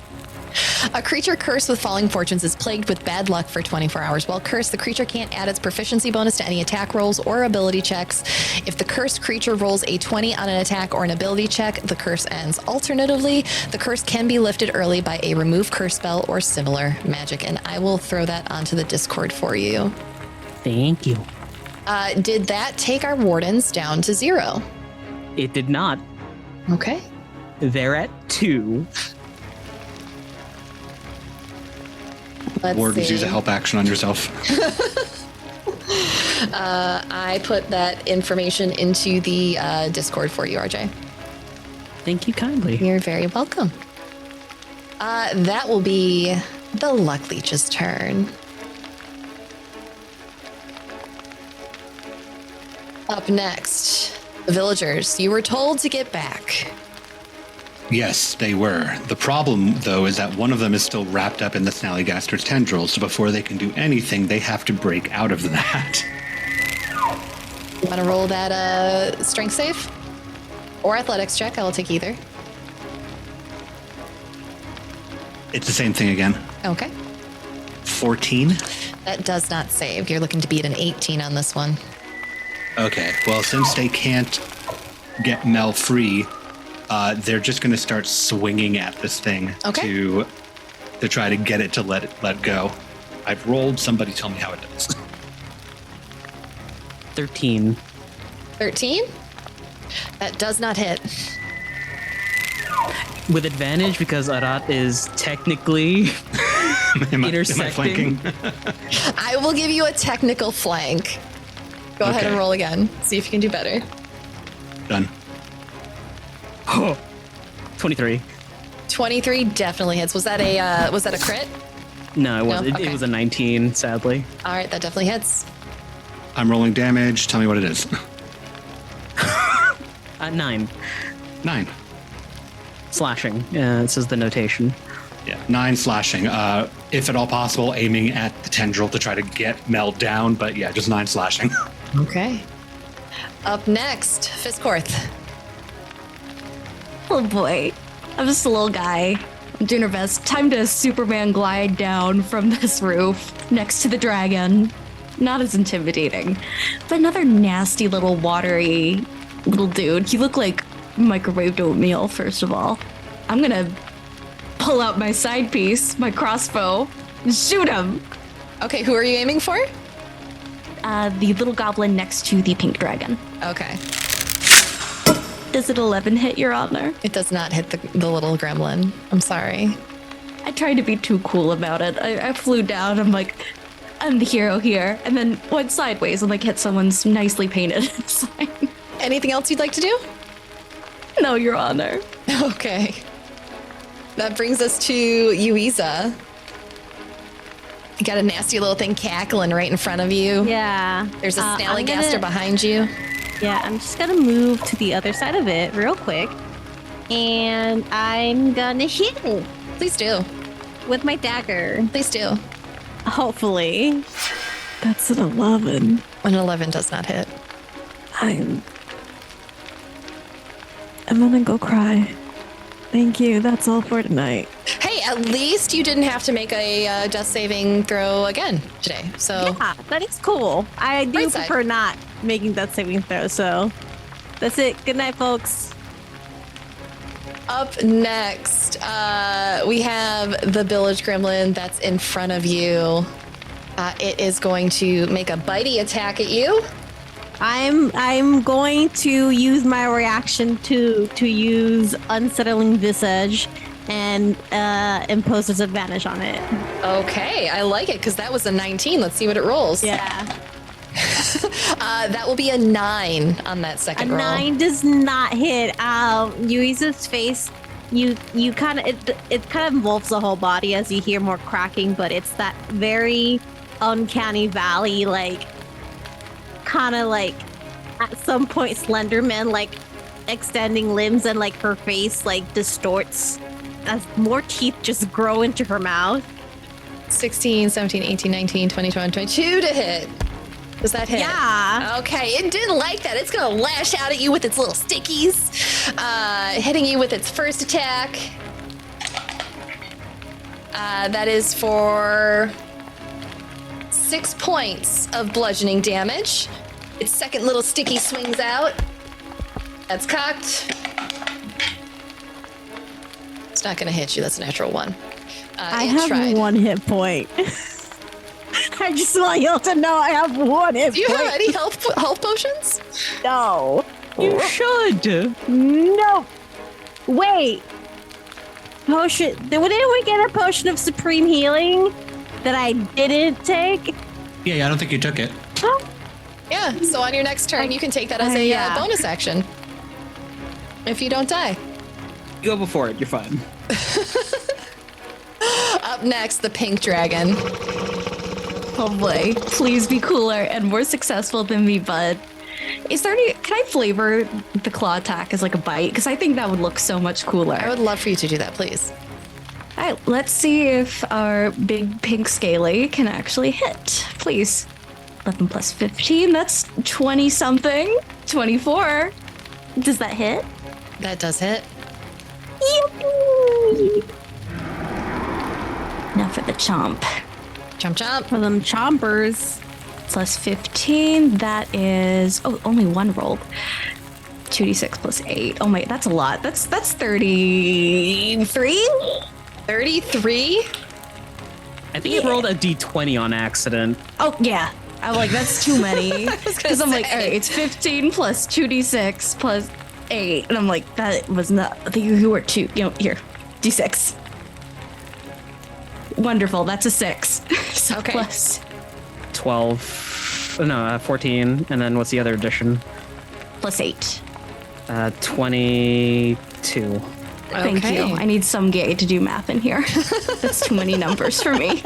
A creature cursed with falling fortunes is plagued with bad luck for 24 hours. While cursed, the creature can't add its proficiency bonus to any attack rolls or ability checks. If the cursed creature rolls a 20 on an attack or an ability check, the curse ends. Alternatively, the curse can be lifted early by a remove curse spell or similar magic, and I will throw that onto the Discord for you. Thank you. Did that take our wardens down to 0? It did not. Okay. They're at 2. Let's Wardens see. use a help action on yourself. I put that information into the Discord for you, RJ. Thank you kindly. You're very welcome. That will be the Luck Leech's turn. Up next, the villagers. You were told to get back. Yes, they were. The problem, though, is that one of them is still wrapped up in the Snallygaster's tendrils, so before they can do anything, they have to break out of that. You want to roll that strength save? Or athletics check? I will take either. It's the same thing again. Okay. 14? That does not save. You're looking to beat an 18 on this one. Okay, well, since they can't get Mel free, they're just going to start swinging at this thing to try to get it to let go. I've rolled. Somebody tell me how it does. 13. 13? That does not hit. With advantage because Arat is technically am I intersecting. flanking? I will give you a technical flank. Go ahead and Okay. roll again. See if you can do better. Done. Oh, 23. 23 definitely hits. Was that a crit? No, it wasn't. okay. It was a 19, sadly. All right, that definitely hits. I'm rolling damage. Tell me what it is. 9. 9. Slashing. This is the notation. Yeah, 9 slashing. If at all possible, aiming at the tendril to try to get Mel down. But yeah, just 9 slashing. Okay. Up next, Fisscourth. Oh boy. I'm just a little guy. I'm doing our best. Time to Superman glide down from this roof next to the dragon. Not as intimidating, but another nasty little watery little dude. He looked like microwaved oatmeal, first of all. I'm gonna pull out my side piece, my crossbow, and shoot him. Okay, who are you aiming for? The little goblin next to the pink dragon. Okay. Does it 11 hit, Your Honor? It does not hit the little gremlin. I'm sorry. I tried to be too cool about it. I flew down. I'm like, I'm the hero here. And then went sideways and like hit someone's nicely painted sign. Anything else you'd like to do? No, Your Honor. Okay. That brings us to Yuiza. You got a nasty little thing cackling right in front of you. Yeah. There's a I'm snallygaster gonna- behind you. Yeah, I'm just gonna move to the other side of it real quick. And I'm gonna hit it Please do. with my dagger. Please do. Hopefully. That's an 11. An 11 does not hit. I'm gonna go cry. Thank you. That's all for tonight. Hey, at least you didn't have to make a death saving throw again today. So Yeah, that is cool. I do Bright side. prefer not making that saving throw, so that's it. Good night, folks. up next, we have the village gremlin that's in front of you. It is going to make a bitey attack at you. I'm going to use my reaction to use Unsettling Visage and impose disadvantage on it. Okay, I like it because that was a 19. Let's see what it rolls. Yeah. That will be a 9 on that A second roll. 9 does not hit. Yuiza's face, you kind of it kind of involves the whole body as you hear more cracking, but it's that very uncanny valley, like kind of like at some point Slenderman like extending limbs, and like her face like distorts as more teeth just grow into her mouth. 16, 17, 18, 19, 20, 21, 22 to hit. Does that hit? Yeah. Okay, it didn't like that. It's gonna lash out at you with its little stickies, hitting you with its first attack. That is for 6 points of bludgeoning damage. Its second little sticky swings out. That's cocked. It's not gonna hit you. That's a natural 1. I it have tried. 1 hit point. I just want y'all to know I have 1 hit Do you point. have any health potions? No. You should. No. Wait. Potion. Didn't we get a potion of supreme healing that I didn't take? Yeah, I don't think you took it. Yeah, so on your next turn, you can take that as a yeah. bonus action. If you don't die. You go before it. You're fine. Up next, the pink dragon. Oh boy. Please be cooler and more successful than me, bud. Is there any, can I flavor the claw attack as like a bite? Because I think that would look so much cooler. I would love for you to do that, please. All right, let's see if our big pink scaly can actually hit. Please. 11 plus 15, that's 20 something. 24. Does that hit? That does hit. Yippee! Now for the chomp. Chomp chomp. For them chompers. Plus 15, that is, oh, only 1 rolled. 2d6 plus 8. Oh my, that's a lot. That's 33? 33? I think you rolled a d20 on accident. Oh, yeah. I'm like, that's too many. was gonna Because I'm like, say. all right, it's 15 plus 2d6 plus 8. And I'm like, that was not, I think you were 2. You know, here, d6. Wonderful, that's a 6. So Okay. plus 12. No, 14. And then what's the other addition? plus 8. 22. Thank you. I need some gay to do math in here. That's too many numbers for me.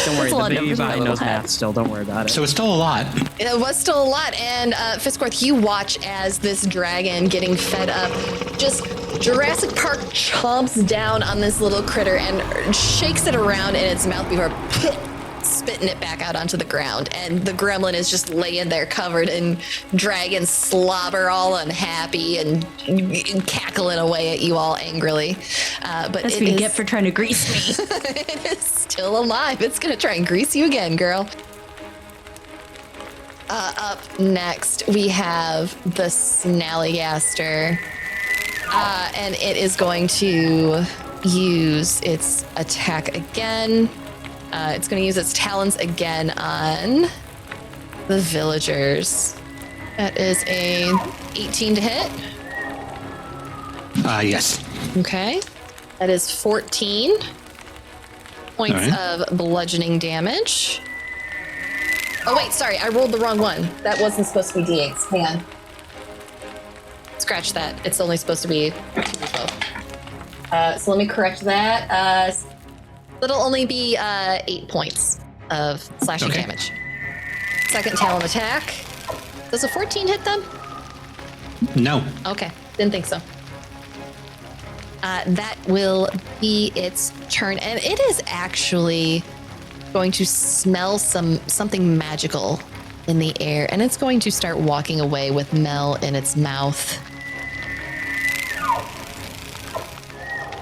Don't worry, That's a lot the of baby numbers in my behind little knows head. math still. Don't worry about it. So it's still a lot. It was still a lot. And Fisscourth, you watch as this dragon getting fed up just Jurassic Park chomps down on this little critter and shakes it around in its mouth before spitting it back out onto the ground. And the gremlin is just laying there covered in dragon slobber, all unhappy and cackling away at you all angrily. But That's it what you is- get for trying to grease me. it is still alive. It's gonna try and grease you again, girl. Up next, we have the Snallygaster. And it is going to use its attack again. It's going to use its talons again on the villagers. That is a 18 to hit. Yes. Okay. That is 14 points All right. of bludgeoning damage. Oh, wait, sorry. I rolled the wrong one. That wasn't supposed to be D8s. Hang on. Scratch that. It's only supposed to be 2d12. So let me correct that. It'll only be 8 points of slashing Okay. damage. Second talon attack. Does a 14 hit them? No. Okay, didn't think so. That will be its turn, and it is actually going to smell something magical in the air, and it's going to start walking away with Mel in its mouth.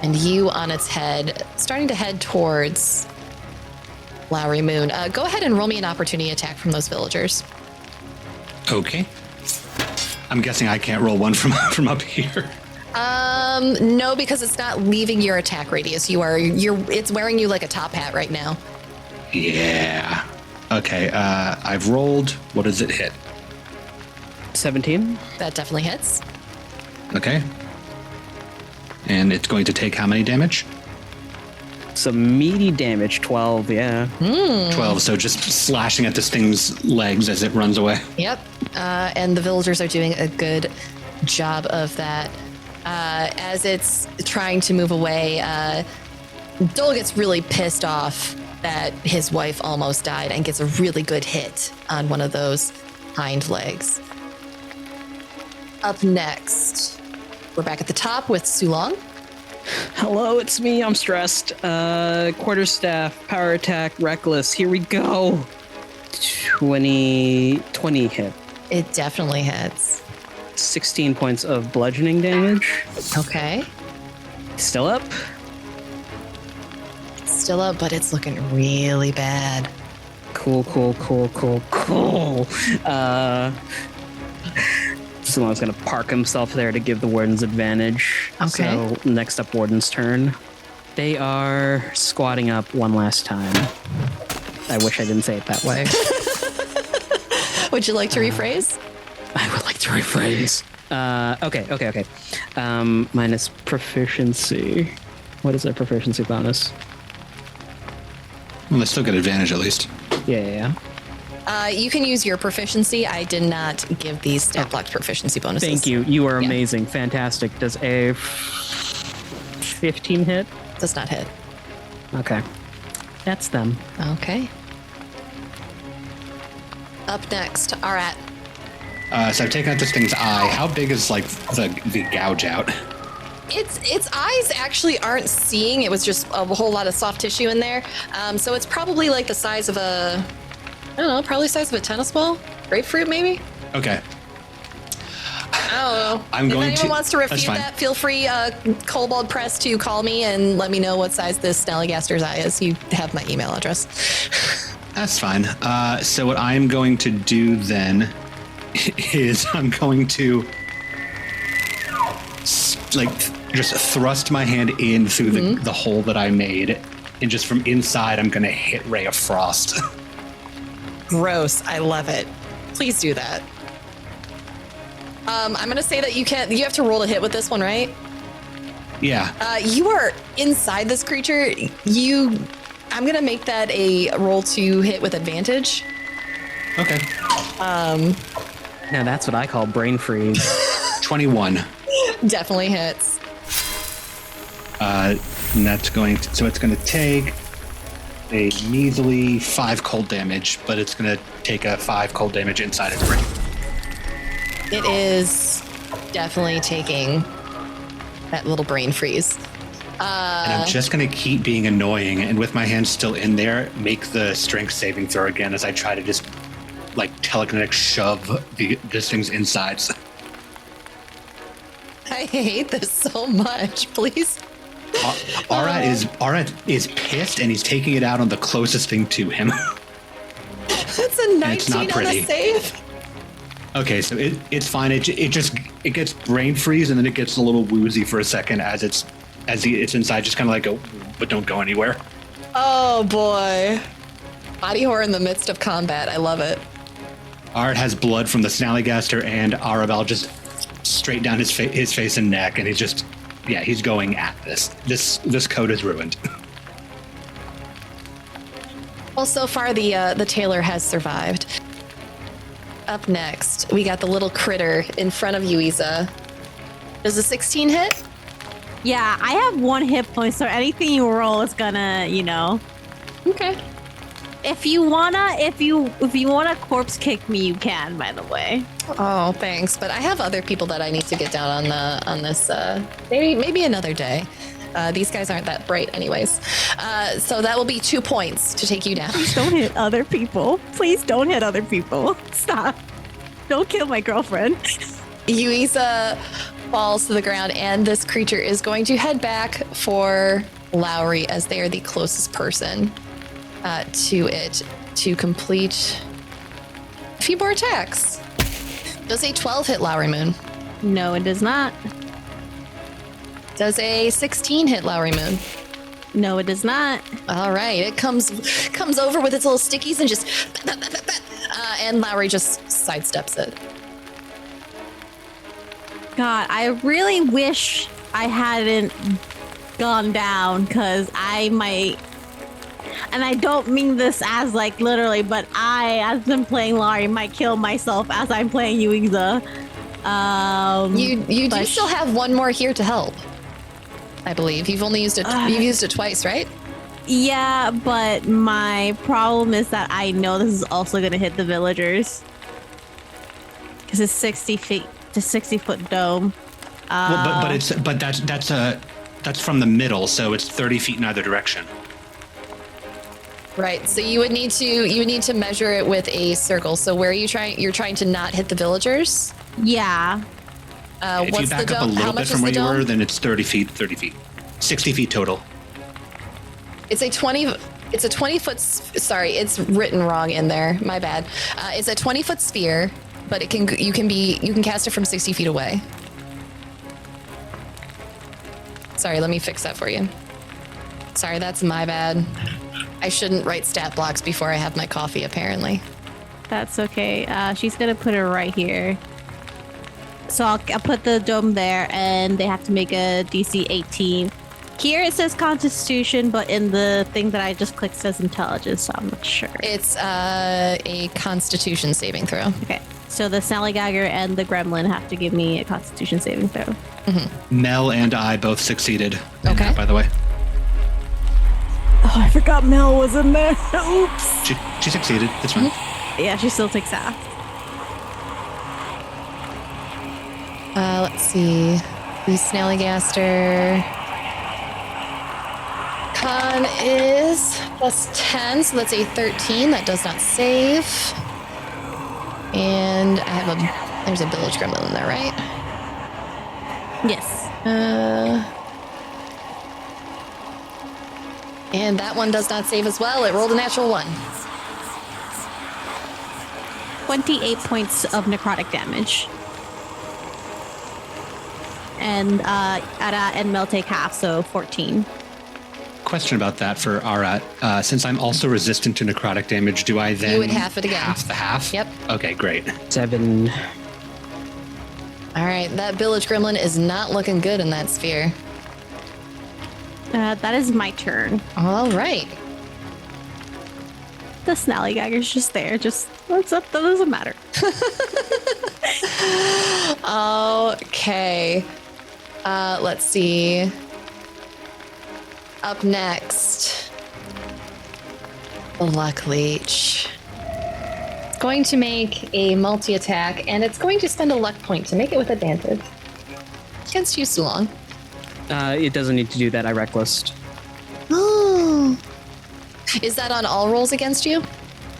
And you on its head, starting to head towards Lowry Moon. Go ahead and roll me an opportunity attack from those villagers. Okay. I'm guessing I can't roll one from up here. No, because it's not leaving your attack radius. It's wearing you like a top hat right now. Yeah. Okay. I've rolled. What does it hit? 17? That definitely hits. Okay. And it's going to take how many damage? Some meaty damage, 12, yeah. 12. So just slashing at this thing's legs as it runs away. Yep. And the villagers are doing a good job of that. As it's trying to move away, Dole gets really pissed off that his wife almost died and gets a really good hit on one of those hind legs. Up next, we're back at the top with Sulong. Hello, it's me. I'm stressed. Quarterstaff, power attack, reckless. Here we go. 20 hit. It definitely hits. 16 points of bludgeoning damage. Okay. Still up. Still up, but it's looking really bad. Cool. Sulong's gonna park himself there to give the wardens advantage. Okay. So next up, warden's turn. They are squatting up one last time. I wish I didn't say it that way. Would you like to rephrase? I would like to rephrase. Okay. Minus proficiency. What is their proficiency bonus? Well, they still get advantage at least. Yeah. You can use your proficiency. I did not give these stat block proficiency bonuses. Thank you. You are Yeah. amazing. Fantastic. Does a 15 hit? Does not hit. Okay. That's them. Okay. Up next, Arat. So I've taken out this thing's eye. How big is like the gouge out? Its eyes actually aren't seeing. It was just a whole lot of soft tissue in there. So it's probably like the size of probably the size of a tennis ball. Grapefruit, maybe? Okay. I don't know. I'm if going anyone to- wants to that's refute fine. that, feel free, Kobold Press, to call me and let me know what size this Snallygaster's eye is. You have my email address. That's fine. So what I'm going to do then is I'm going to just thrust my hand in through the hole that I made, and just from inside I'm going to hit Ray of Frost. Gross. I love it. Please do that. I'm going to say that you have to roll to hit with this one, right? Yeah. You are inside this creature. I'm going to make that a roll to hit with advantage. Okay. Now that's what I call brain freeze. 21. Definitely hits. And that's going to, so it's going to take a measly 5 cold damage, but it's going to take a 5 cold damage inside its brain. It is definitely taking that little brain freeze. And I'm just going to keep being annoying, and with my hand still in there, make the strength saving throw again as I try to just, like, telekinetic shove this thing's insides. I hate this so much. Please. Arat is pissed, and he's taking it out on the closest thing to him. That's a 19 on the save. Okay, so it's fine. It gets brain freeze, and then it gets a little woozy for a second as it's inside, just kind of like go, but don't go anywhere. Oh boy, body horror in the midst of combat. I love it. Arat has blood from the Snallygaster and Arabelle just straight down his face and neck, and he's going at this. This coat is ruined. Well, so far the tailor has survived. Up next, we got the little critter in front of Yuiza. Does a 16 hit? Yeah, I have 1 hit point, so anything you roll is gonna, Okay. If you wanna corpse kick me, you can. By the way. Oh, thanks. But I have other people that I need to get down on this. Maybe another day. These guys aren't that bright, anyways. So that will be 2 points to take you down. Please don't hit other people. Please don't hit other people. Stop. Don't kill my girlfriend. Yuiza falls to the ground, and this creature is going to head back for Lowry as they are the closest person to it to complete a few more attacks. Does a 12 hit Lowry Moon? No, it does not. Does a 16 hit Lowry Moon? No, it does not. All right, it comes over with its little stickies and just and Lowry just sidesteps it. God, I really wish I hadn't gone down, because I might, and I don't mean this as like literally, but I, as I'm playing Lowry, might kill myself as I'm playing Yuiza. You do still have one more here to help, I believe. You've only used it. You've used it twice, right? Yeah, but my problem is that I know this is also going to hit the villagers, because it's 60 feet to 60-foot dome. But that's from the middle, so it's 30 feet in either direction. Right. So you would need to measure it with a circle. So where are you trying? You're trying to not hit the villagers. Yeah. If What's you back the up a dome? little How bit much from is where the you dome? were, then it's 30 feet, 60 feet total. It's a 20. It's a 20-foot. Sorry, it's written wrong in there. My bad. It's a 20-foot sphere, but you can cast it from 60 feet away. Sorry, let me fix that for you. Sorry, that's my bad. I shouldn't write stat blocks before I have my coffee, apparently. That's okay. She's going to put her right here. So I'll put the dome there, and they have to make a DC 18. Here it says Constitution, but in the thing that I just clicked says Intelligence, so I'm not sure. It's a Constitution saving throw. Okay, so the Snallygagger and the Gremlin have to give me a Constitution saving throw. Mm-hmm. Mel and I both succeeded. in Okay. that, by the way. Oh, I forgot Mel was in there. Oops. She succeeded. It's fine. Yeah, she still takes half. Let's see. The Snallygaster. Con is plus 10, so that's a 13. That does not save. And I have there's a village gremlin in there, right? Yes. And that one does not save as well. It rolled a natural 1. 28 points of necrotic damage. And Arat and Mel take half, so 14. Question about that for Arat. Since I'm also resistant to necrotic damage, do I then You would half it again. half the half? Yep. Okay, great. 7. All right, that village gremlin is not looking good in that sphere. That is my turn. All right. The Snallygagger's just there. Just, what's up? That doesn't matter. Okay. Let's see. Up next, the Luck Leech. It's going to make a multi-attack, and it's going to spend a luck point to make it with advantage. Against you, Sulong. It doesn't need to do that. I recklessed. Oh. Is that on all rolls against you?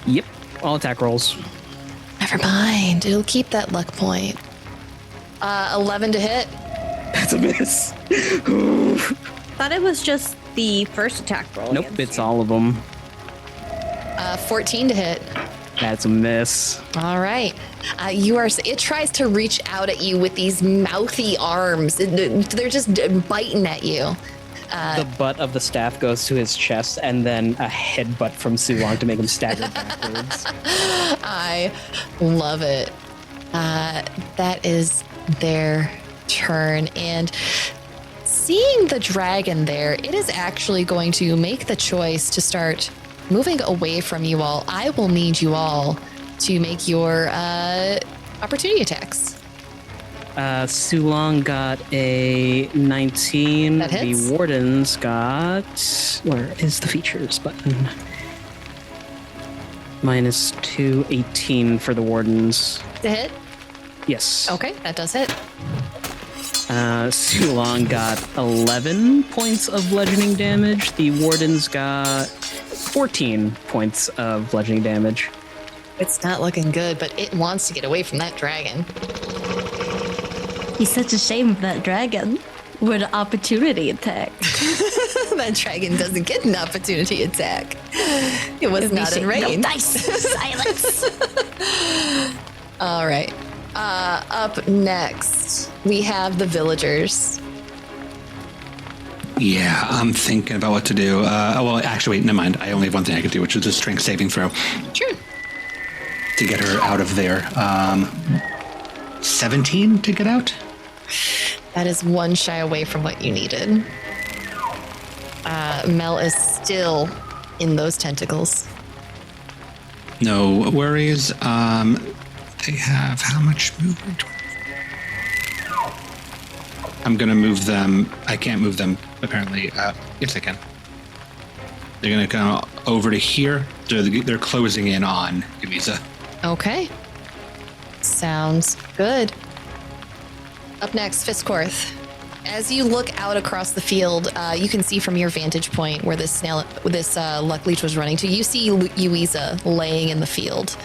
Yep. All attack rolls. Never mind. It'll keep that luck point. 11 to hit. That's a miss. Thought it was just the first attack roll. Nope, against it's you. all of them. 14 to hit. That's a miss. All right. It tries to reach out at you with these mouthy arms. They're just biting at you. The butt of the staff goes to his chest, and then a headbutt from Sulong to make him stagger backwards. I love it. That is their turn. And seeing the dragon there, it is actually going to make the choice to start moving away from you all. I will need you all to make your opportunity attacks. Sulong got a 19. That hits. The Wardens got... Where is the features button? -2, 18 for the Wardens. To hit? Yes. Okay, that does hit. Sulong got 11 points of bludgeoning damage. The Wardens got 14 points of bludgeoning damage. It's not looking good, but it wants to get away from that dragon. He's such a shame of that dragon. With an opportunity attack. That dragon doesn't get an opportunity attack. It was not in range. No dice. Silence. All right. Up next, we have the villagers. Yeah, I'm thinking about what to do. Well, actually, wait, never mind. I only have one thing I could do, which is a strength saving throw Sure. to get her out of there. 17 to get out? That is one shy away from what you needed. Mel is still in those tentacles. No worries. They have how much movement? I'm going to move them. I can't move them, apparently. Yes, I can. They're going to come over to here. They're closing in on Yuiza. Okay. Sounds good. Up next, Fisscourth. As you look out across the field, you can see from your vantage point where this luck leech was running to. You see Yuiza laying in the field.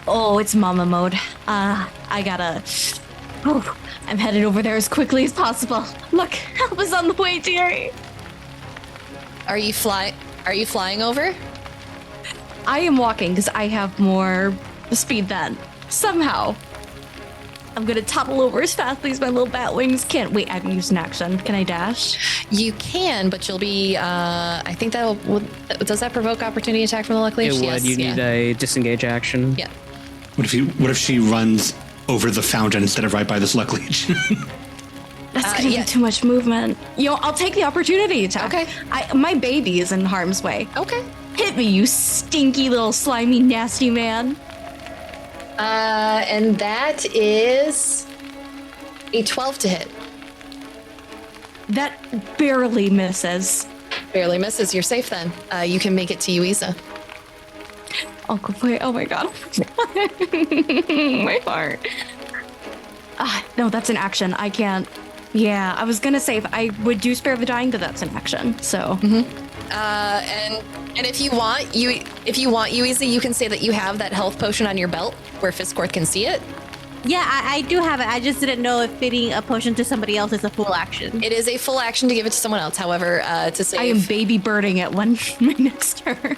Oh, it's mama mode. I'm headed over there as quickly as possible. Look, help is on the way, dearie. Are you flying over? I am walking because I have more speed than. Somehow. I'm gonna toddle over as fastly as my little bat wings can. Wait, I can use an action. Can I dash? You can, but you'll be. I think does that provoke opportunity attack from the luck leech? It would. Yes, You need a disengage action. Yeah. What if she runs over the fountain instead of right by this luck leech? That's gonna be too much movement. I'll take the opportunity attack. Okay. My baby is in harm's way. Okay. Hit me, you stinky little slimy nasty man. And that is a 12 to hit. That barely misses. Barely misses. You're safe then. You can make it to Yuiza. Oh, wait. Oh my god. My heart. No, that's an action. I can't. Yeah, I was gonna say if I would do Spare the Dying, but that's an action. So. And if you want, Yuiza, you can say that you have that health potion on your belt where Fisscourth can see it. Yeah, I do have it. I just didn't know if fitting a potion to somebody else is a full action. It is a full action to give it to someone else. However, to save. I am baby birding it my next turn.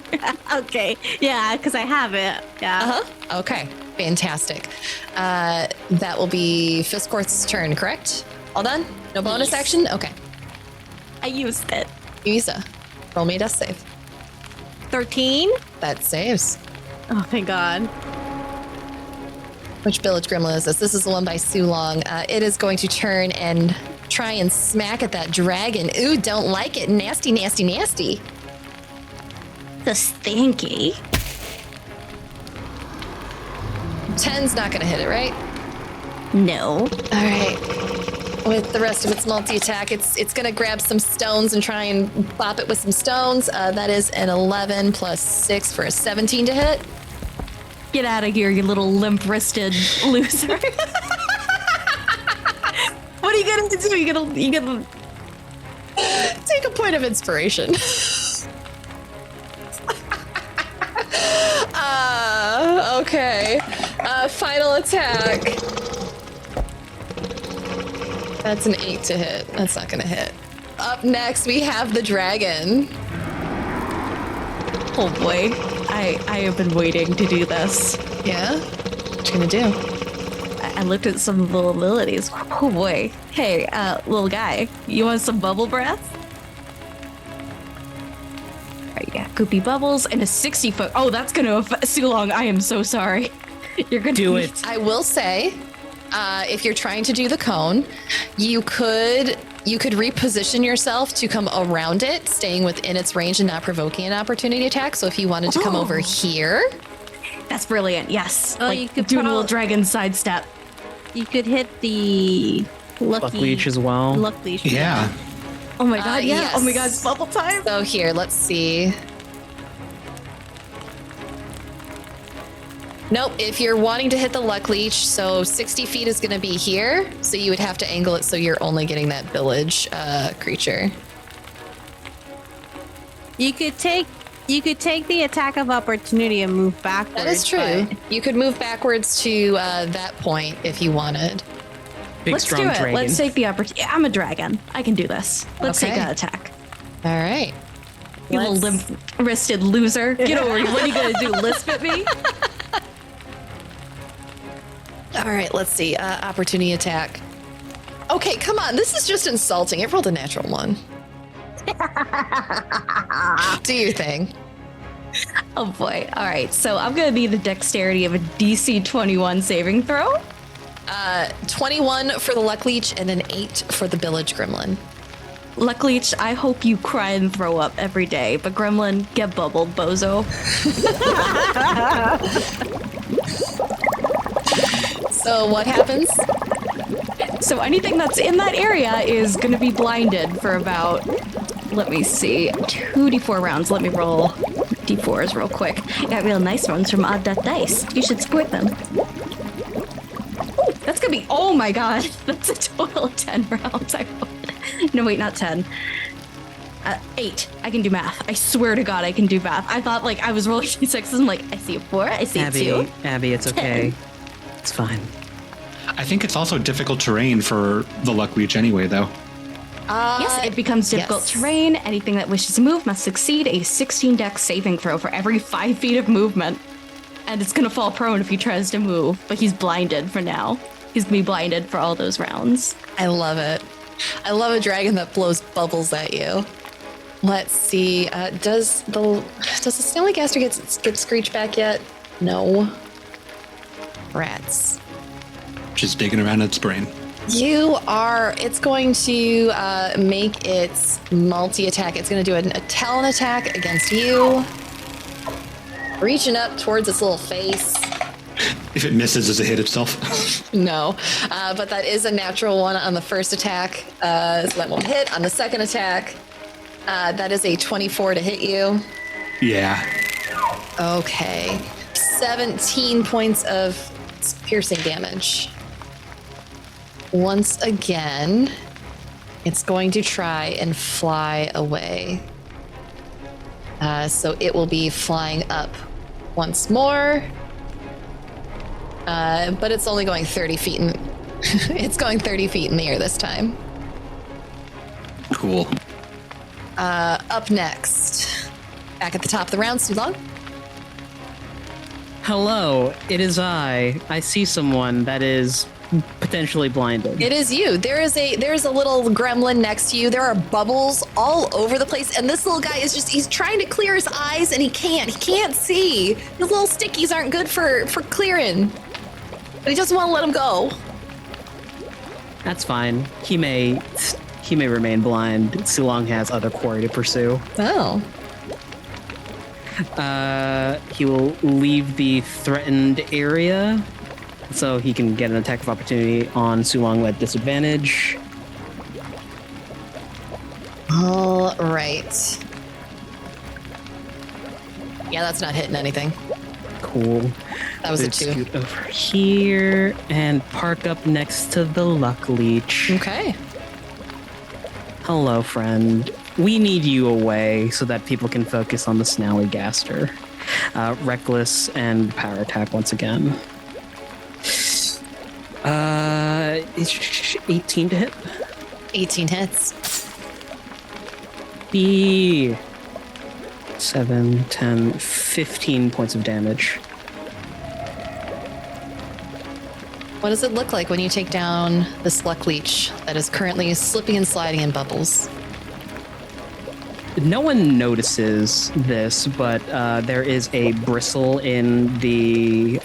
Okay. Yeah, because I have it. Yeah. Okay. Fantastic. That will be Fisscourth's turn, correct? All done? No bonus action? Okay. I used it. Yuiza, roll me a death save. 13. That saves. Oh, thank God. Which village gremlin is this? This is the one by Sulong. It is going to turn and try and smack at that dragon. Ooh, don't like it. Nasty, nasty, nasty. The stinky. 10's not going to hit it, right? No. All right. with the rest of its multi-attack. It's going to grab some stones and try and bop it with some stones. That is an 11 plus 6 for a 17 to hit. Get out of here, you little limp-wristed loser. What are you gonna do? You gonna take a point of inspiration. Okay. Final attack. That's an 8 to hit. That's not gonna hit. Up next, we have the dragon. Oh boy, I have been waiting to do this. Yeah? What you gonna do? I looked at some of the abilities. Oh boy. Hey, little guy, you want some bubble breath? Alright, yeah, goopy bubbles and a 60-foot. Oh, that's gonna affect Sulong. I am so sorry. You're gonna Do it. I will say, if you're trying to do the cone, you could reposition yourself to come around it, staying within its range and not provoking an opportunity attack. So if you wanted to come over here, That's brilliant. Yes. Oh, like you could do a put little all- dragon sidestep. You could hit the Luck leech as well. Luck leech. Yeah. Oh my god, yeah. yes. Oh my god, it's bubble time. so here, let's see. Nope, if you're wanting to hit the luck leech, so 60 feet is going to be here. So you would have to angle it so you're only getting that village creature. You could take the attack of opportunity and move backwards. That is true. but- You could move backwards to that point if you wanted. Big Let's strong do it. dragon. Let's take the opportunity. I'm a dragon. I can do this. Let's Okay. take that attack. All right. You little limp-wristed loser. Get over here. What are you gonna do? Lisp at me? All right, let's see. Opportunity attack. Okay, come on. This is just insulting. It rolled a natural one. Do your thing. Oh boy. All right. So I'm gonna need the dexterity of a DC 21 saving throw. 21 for the luck leech and an 8 for the village gremlin. Luck leech, I hope you cry and throw up every day, but gremlin, get bubbled, bozo. So what happens? So anything that's in that area is going to be blinded for about, let me see, 2d4 rounds. Let me roll d4s real quick. Got real nice ones from Odd Dot Dice. You should support them. That's going to be, oh my god, that's a total of 10 rounds. No, wait, not 10. 8. I can do math. I swear to god I can do math. I thought like I was rolling d6s. I'm like, I see a 4, I see a 2. Abby, it's okay. It's fine. I think it's also difficult terrain for the luck leech anyway, though. Yes, it becomes difficult yes. terrain. Anything that wishes to move must succeed a 16 dex saving throw for every 5 feet of movement. And it's going to fall prone if he tries to move, but he's blinded for now. He's going to be blinded for all those rounds. I love it. I love a dragon that blows bubbles at you. Let's see. Does the Snowy Gaster get Screech back yet? No. Rats. Just digging around its brain. It's going to make its multi-attack. It's going to do a talon attack against you. Reaching up towards its little face. If it misses, does it hit itself? No, but that is a natural one on the first attack. So that won't hit. On the second attack, that is a 24 to hit you. Yeah. Okay. 17 points of piercing damage. Once again, it's going to try and fly away. So it will be flying up once more. But it's only going 30 feet it's going 30 feet in the air this time. Cool. Up next, back at the top of the round, Sulong. Hello, it is I. I see someone that is potentially blinded. It is you. There's a little gremlin next to you. There are bubbles all over the place, and this little guy is he's trying to clear his eyes and he can't see. His little stickies aren't good for clearing. But he doesn't want to let him go. That's fine. He may remain blind. Sulong has other quarry to pursue. Oh. He will leave the threatened area, so he can get an attack of opportunity on Sulong at disadvantage. All right. Yeah, that's not hitting anything. Cool. That was a Let's 2. scoot over here and park up next to the luck leech. Okay. Hello, friend. We need you away so that people can focus on the Snallygaster. Reckless and power attack once again. It's 18 to hit. 18 hits. B. 7, 10, 15 points of damage. What does it look like when you take down this luck leech that is currently slipping and sliding in bubbles? No one notices this, but there is a bristle in the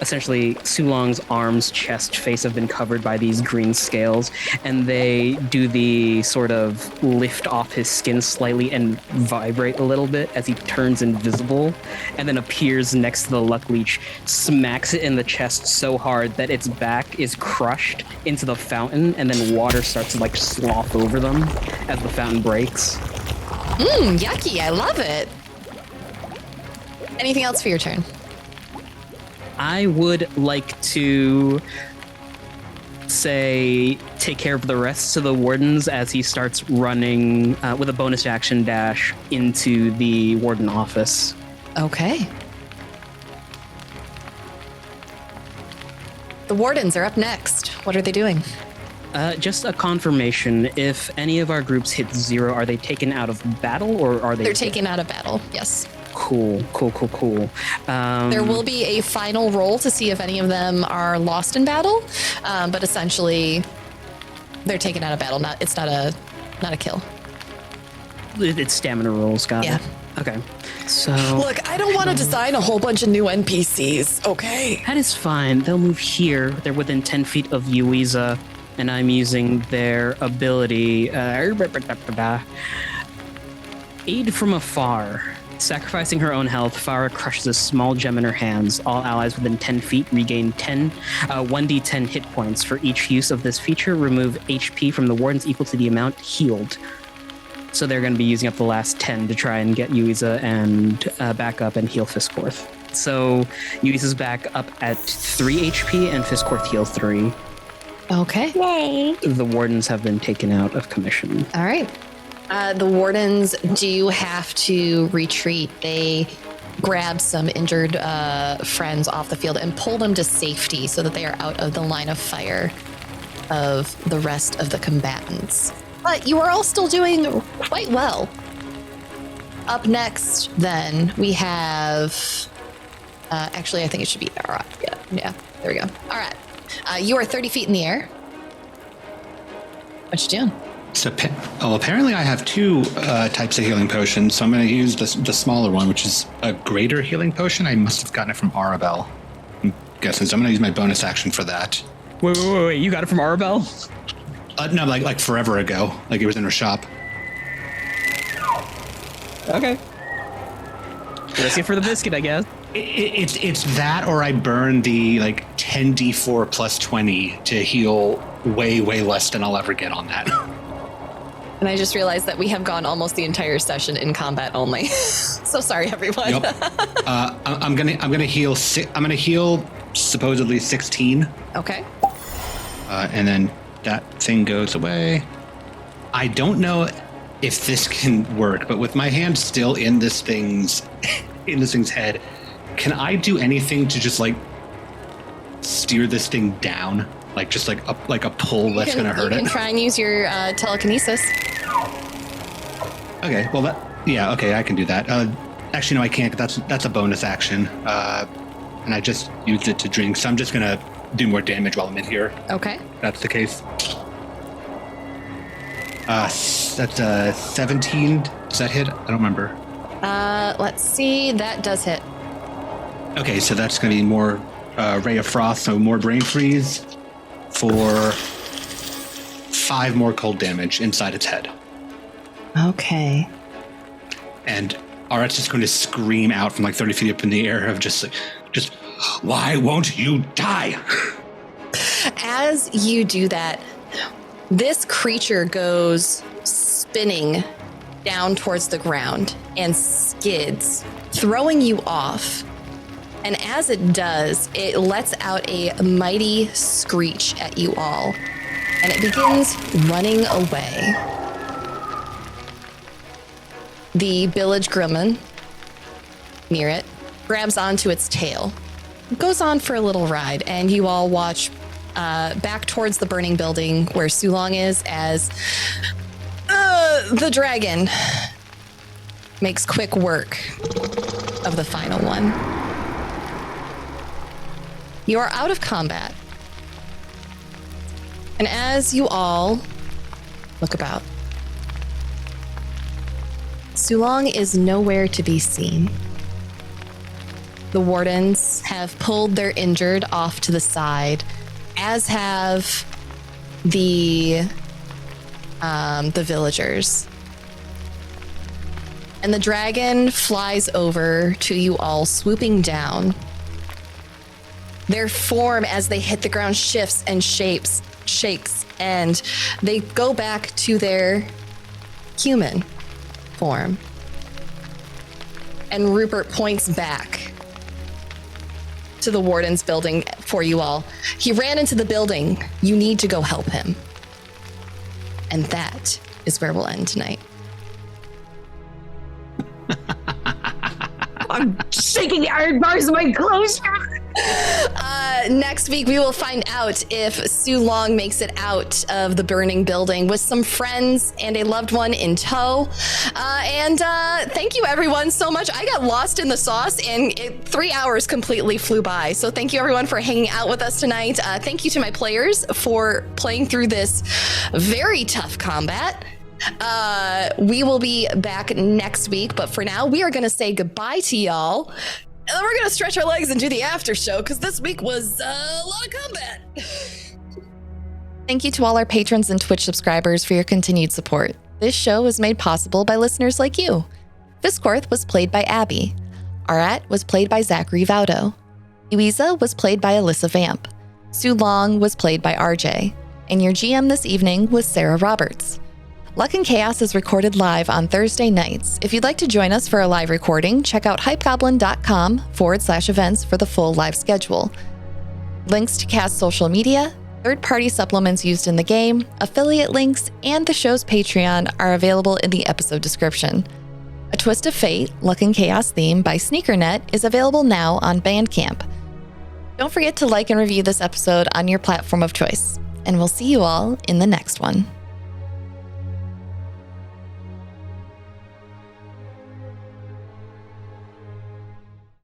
essentially Sulong's arms, chest, face have been covered by these green scales, and they do the sort of lift off his skin slightly and vibrate a little bit as he turns invisible and then appears next to the luck leech, smacks it in the chest so hard that its back is crushed into the fountain, and then water starts to like slough over them as the fountain breaks. Yucky. I love it. Anything else for your turn? I would like to say take care of the rest of the wardens as he starts running with a bonus action dash into the warden office. Okay. The wardens are up next. What are they doing? Just a confirmation, if any of our groups hit 0, are they taken out of battle or are they... They're taken out of battle, yes. Cool. There will be a final roll to see if any of them are lost in battle, but essentially, they're taken out of battle. It's not a kill. It's stamina rolls, got Yeah. it. Okay, so... Look, I don't want to design a whole bunch of new NPCs, okay? That is fine. They'll move here. They're within 10 feet of Yuiza, and I'm using their ability, Aid from Afar. Sacrificing her own health, Farah crushes a small gem in her hands. All allies within 10 feet regain 1d10 hit points. For each use of this feature, remove HP from the wardens equal to the amount healed. So they're going to be using up the last 10 to try and get Yuiza and back up and heal Fisscourth. So Yuiza's back up at 3 HP and Fisscourth heals 3. Okay. Yay. The wardens have been taken out of commission. All right. The wardens do have to retreat. They grab some injured friends off the field and pull them to safety so that they are out of the line of fire of the rest of the combatants. But you are all still doing quite well. Up next, then, we have... actually, I think it should be Arat. Yeah, there we go. Arat. You are 30 feet in the air. What you doing? So, apparently I have 2 types of healing potions, so I'm going to use the smaller one, which is a greater healing potion. I must have gotten it from Arabelle, I'm guessing. So I'm going to use my bonus action for that. Wait, you got it from Arabelle? No, like forever ago. Like it was in her shop. Okay. Risk it for the biscuit, I guess. It's that, or I burn the like 10d4 plus 20 to heal way less than I'll ever get on that. And I just realized that we have gone almost the entire session in combat only. So sorry, everyone. Yep. I'm gonna heal. I'm gonna heal supposedly 16. Okay. And then that thing goes away. I don't know if this can work, but with my hand still in this thing's head, can I do anything to just like steer this thing down? Like just like a pull that's gonna hurt it. You can try and use your telekinesis. Okay, well okay, I can do that. Actually, no, I can't. That's a bonus action, and I just used it to drink. So I'm just gonna do more damage while I'm in here. Okay. If that's the case. That's 17. Does that hit? I don't remember. Let's see. That does hit. Okay, so that's gonna be more Ray of Frost, so more Brain Freeze for 5 more cold damage inside its head. Okay. And Arat's just going to scream out from like 30 feet up in the air of just why won't you die? As you do that, this creature goes spinning down towards the ground and skids, throwing you off. And as it does, it lets out a mighty screech at you all, and it begins running away. The village gremlin near it grabs onto its tail. It goes on for a little ride, and you all watch back towards the burning building where Sulong is as the dragon makes quick work of the final one. You are out of combat. And as you all look about, Sulong is nowhere to be seen. The wardens have pulled their injured off to the side, as have the villagers. And the dragon flies over to you all, swooping down. Their form as they hit the ground shifts and shakes, and they go back to their human form. And Rupert points back to the warden's building for you all. He ran into the building. You need to go help him. And that is where we'll end tonight. I'm shaking the iron bars of my clothes. Next week, we will find out if Sulong makes it out of the burning building with some friends and a loved one in tow. And thank you, everyone, so much. I got lost in the sauce, and 3 hours completely flew by. So thank you, everyone, for hanging out with us tonight. Thank you to my players for playing through this very tough combat. We will be back next week, but for now, we are going to say goodbye to y'all. And then we're going to stretch our legs and do the after show, because this week was a lot of combat. Thank you to all our patrons and Twitch subscribers for your continued support. This show was made possible by listeners like you. Fisscourth was played by Abby. Arat was played by Zachary Vaudo. Yuiza was played by Alessa Vamp. Sulong was played by RJ. And your GM this evening was Sara Roberts. Luck and Chaos is recorded live on Thursday nights. If you'd like to join us for a live recording, check out hypegoblin.com/events for the full live schedule. Links to cast social media, third-party supplements used in the game, affiliate links, and the show's Patreon are available in the episode description. A Twist of Fate, Luck and Chaos theme by Sneakernet is available now on Bandcamp. Don't forget to like and review this episode on your platform of choice, and we'll see you all in the next one.